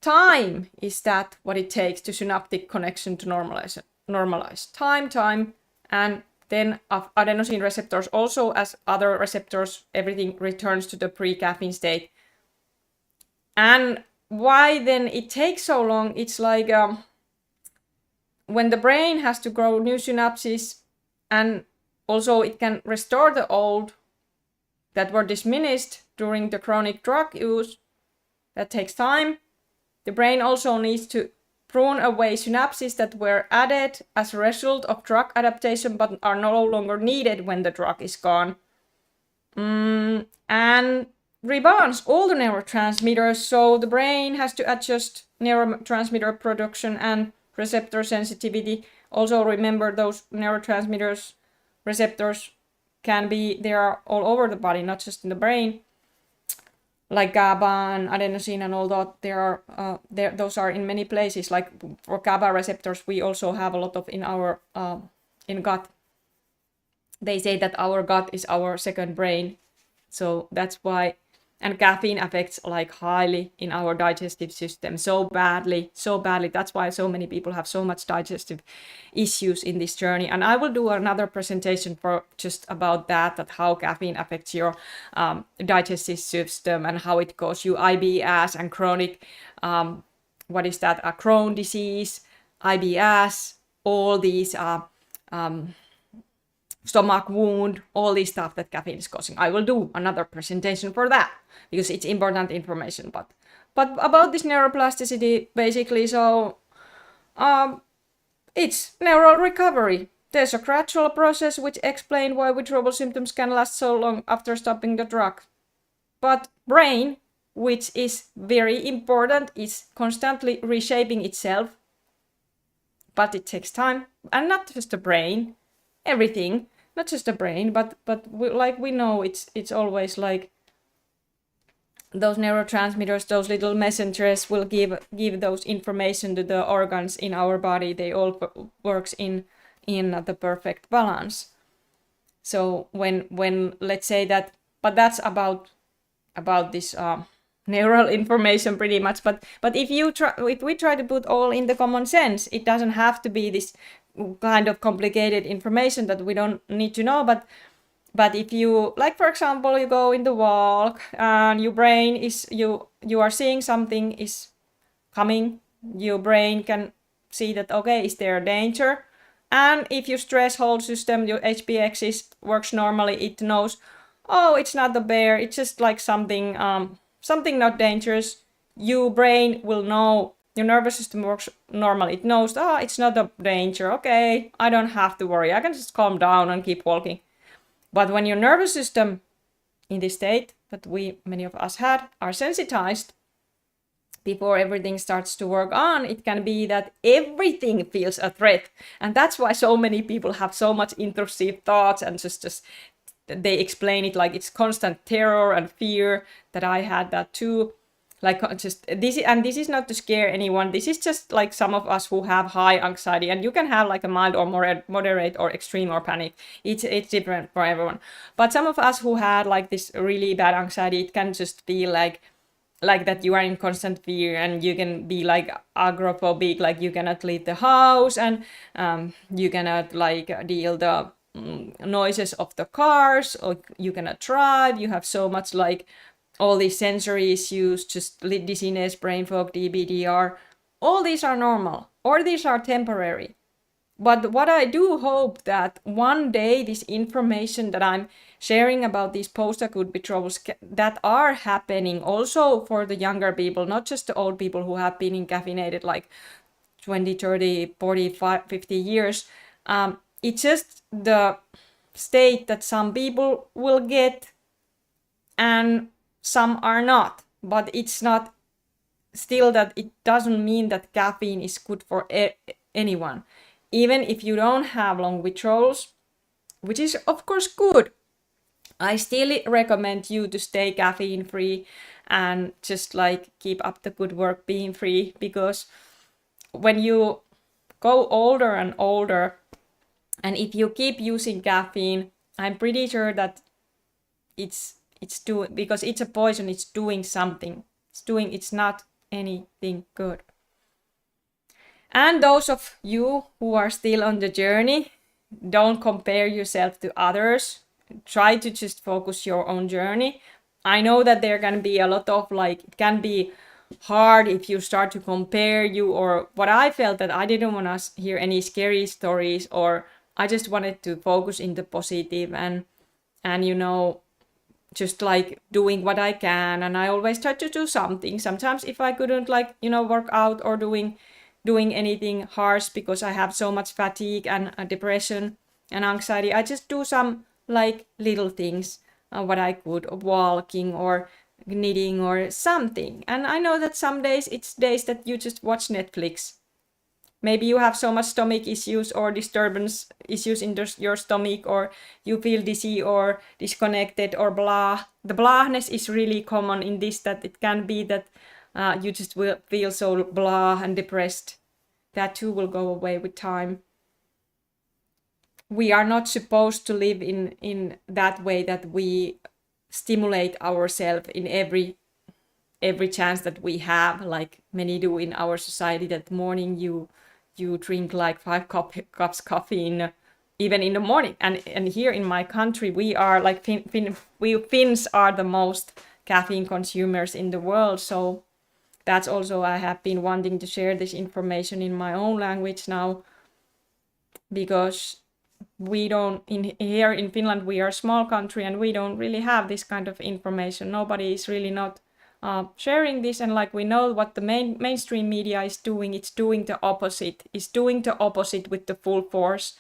[SPEAKER 1] time is that what it takes to synaptic connection to normalize. Time, and then adenosine receptors also, as other receptors, everything returns to the pre-caffeine state. And why then it takes so long? It's like when the brain has to grow new synapses, and also it can restore the old that were diminished during the chronic drug use. That takes time. The brain also needs to prune away synapses that were added as a result of drug adaptation but are no longer needed when the drug is gone. And rebalance all the neurotransmitters, so the brain has to adjust neurotransmitter production and receptor sensitivity. Also remember, those neurotransmitters, receptors they are all over the body, not just in the brain. Like GABA and adenosine and all that, those are in many places. Like for GABA receptors, we also have a lot of in our in gut. They say that our gut is our second brain. So that's why, and caffeine affects like highly in our digestive system so badly. That's why so many people have so much digestive issues in this journey. And I will do another presentation for just about that how caffeine affects your digestive system and how it causes you IBS and chronic, Crohn disease, IBS, all these stomach wound, all this stuff that caffeine is causing. I will do another presentation for that because it's important information. But about this neuroplasticity, basically, so it's neural recovery. There's a gradual process which explains why withdrawal symptoms can last so long after stopping the drug. But brain, which is very important, is constantly reshaping itself. But it takes time, and not just the brain, everything. Not just the brain, but we know it's always like those neurotransmitters, those little messengers will give those information to the organs in our body. They all works in the perfect balance. So when let's say that, but that's about this neural information pretty much. But if we try to put all in the common sense, it doesn't have to be this kind of complicated information that we don't need to know. But if you, like for example, you go in the walk and your brain is you are seeing something is coming, your brain can see that, okay, is there a danger? And if your stress hold system, your HPX works normally, it knows, oh, it's not the bear, it's just like something not dangerous. Your brain will know. Your nervous system works normally. It knows, it's not a danger. Okay, I don't have to worry. I can just calm down and keep walking. But when your nervous system, in this state that many of us are sensitized, before everything starts to work on, it can be that everything feels a threat. And that's why so many people have so much intrusive thoughts and just they explain it like it's constant terror and fear, that I had that too. Like this is not to scare anyone. This is just like some of us who have high anxiety, and you can have like a mild or moderate or extreme or panic. It's different for everyone. But some of us who had like this really bad anxiety, it can just feel like that you are in constant fear, and you can be like agoraphobic, like you cannot leave the house, and you cannot like deal the noises of the cars, or you cannot drive. You have so much like all these sensory issues, just dizziness, brain fog, DBDR, all these are normal, or these are temporary. But what I do hope that one day this information that I'm sharing about these post-acute withdrawals that are happening also for the younger people, not just the old people who have been caffeinated like 20, 30, 40, 50 years. It's just the state that some people will get and some are not, but it's not still that it doesn't mean that caffeine is good for anyone. Even if you don't have long withdrawals, which is of course good, I still recommend you to stay caffeine free and just like keep up the good work being free, because when you go older and older, and if you keep using caffeine, I'm pretty sure that it's doing, because it's a poison, it's doing something. It's not anything good. And those of you who are still on the journey, don't compare yourself to others. Try to just focus your own journey. I know that there can be a lot of like, it can be hard if you start to compare you, or what I felt that I didn't want to hear any scary stories, or I just wanted to focus in the positive and just like doing what I can. And I always try to do something. Sometimes if I couldn't like, work out or doing anything harsh because I have so much fatigue and depression and anxiety, I just do some like little things, what I could, walking or knitting or something. And I know that some days it's days that you just watch Netflix. Maybe you have so much stomach issues or disturbance issues in your stomach, or you feel dizzy or disconnected or blah. The blahness is really common in this, that it can be that you just will feel so blah and depressed. That too will go away with time. We are not supposed to live in that way, that we stimulate ourselves in every chance that we have, like many do in our society, that morning you drink like 5 cups coffee in even in the morning. And here in my country, we are like we Finns are the most caffeine consumers in the world. So that's also, I have been wanting to share this information in my own language now, because we don't here in Finland, we are a small country and we don't really have this kind of information. Nobody is really not sharing this, and like we know what the mainstream media is doing, it's doing the opposite. It's doing the opposite with the full force.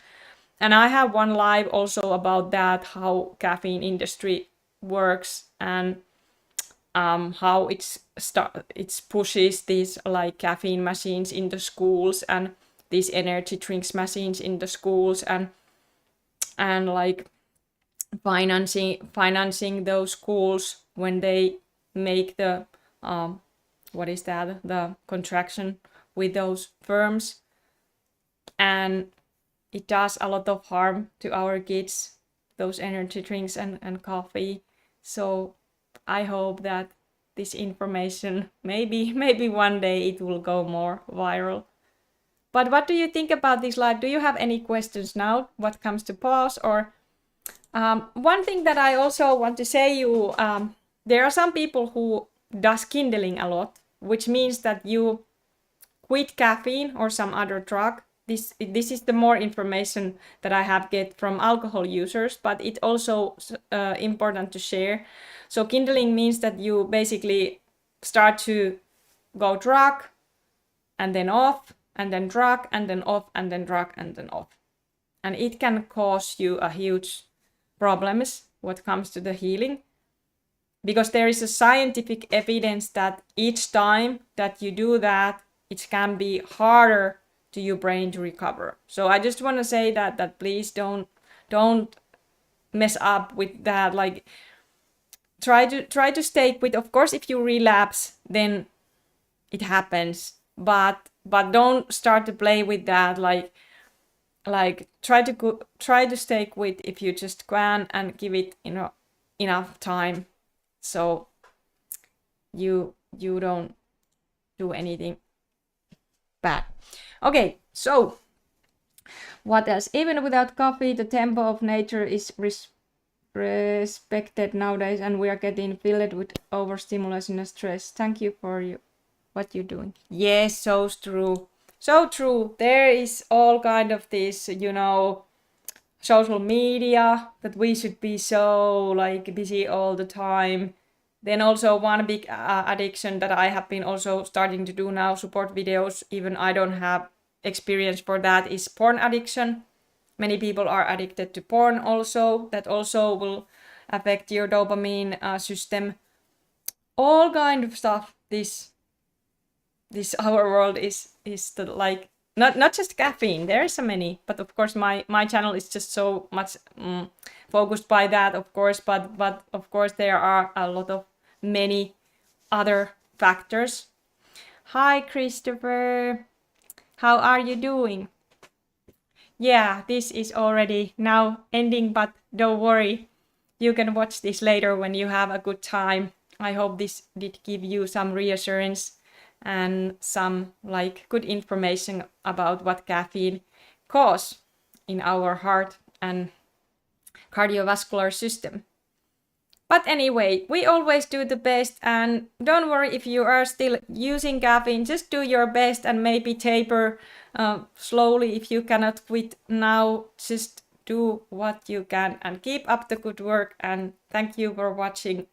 [SPEAKER 1] And I have one live also about that, how caffeine industry works, and how it pushes these like caffeine machines in the schools, and these energy drinks machines in the schools, and like financing those schools when they make the what is that, the contraction with those firms. And it does a lot of harm to our kids, those energy drinks and coffee. So I hope that this information, maybe one day it will go more viral. But what do you think about this live? Do you have any questions now what comes to PAWS? Or one thing that I also want to say, there are some people who does kindling a lot, which means that you quit caffeine or some other drug. This is the more information that I have get from alcohol users, but it also important to share. So kindling means that you basically start to go drug and then off, and then drug and then off, and then drug and then off. And it can cause you a huge problems what comes to the healing, because there is a scientific evidence that each time that you do that, it can be harder to your brain to recover. So I just want to say that please don't mess up with that. Like try to stay with, of course, if you relapse, then it happens, but don't start to play with that. Like try to stay quit if you just can, and give it enough time, so you don't do anything bad. Okay, so what else? Even without coffee, the tempo of nature is respected nowadays, and we are getting filled with overstimulation and stress. Thank you for what you're doing. Yes, so true. So true. There is all kind of this, social media, that we should be so like busy all the time. Then also one big addiction that I have been also starting to do now, support videos, even I don't have experience for that, is porn addiction. Many people are addicted to porn also. That also will affect your dopamine system. All kind of stuff. This our world is the, like, not just caffeine. There is so many, but of course my channel is just so much focused by that, of course. But of course there are a lot of many other factors. Hi Christopher, how are you doing? Yeah, this is already now ending, but don't worry, you can watch this later when you have a good time. I hope this did give you some reassurance and some like good information about what caffeine causes in our heart and cardiovascular system. But anyway, we always do the best, and don't worry if you are still using caffeine, just do your best and maybe taper slowly. If you cannot quit now, just do what you can and keep up the good work, and thank you for watching.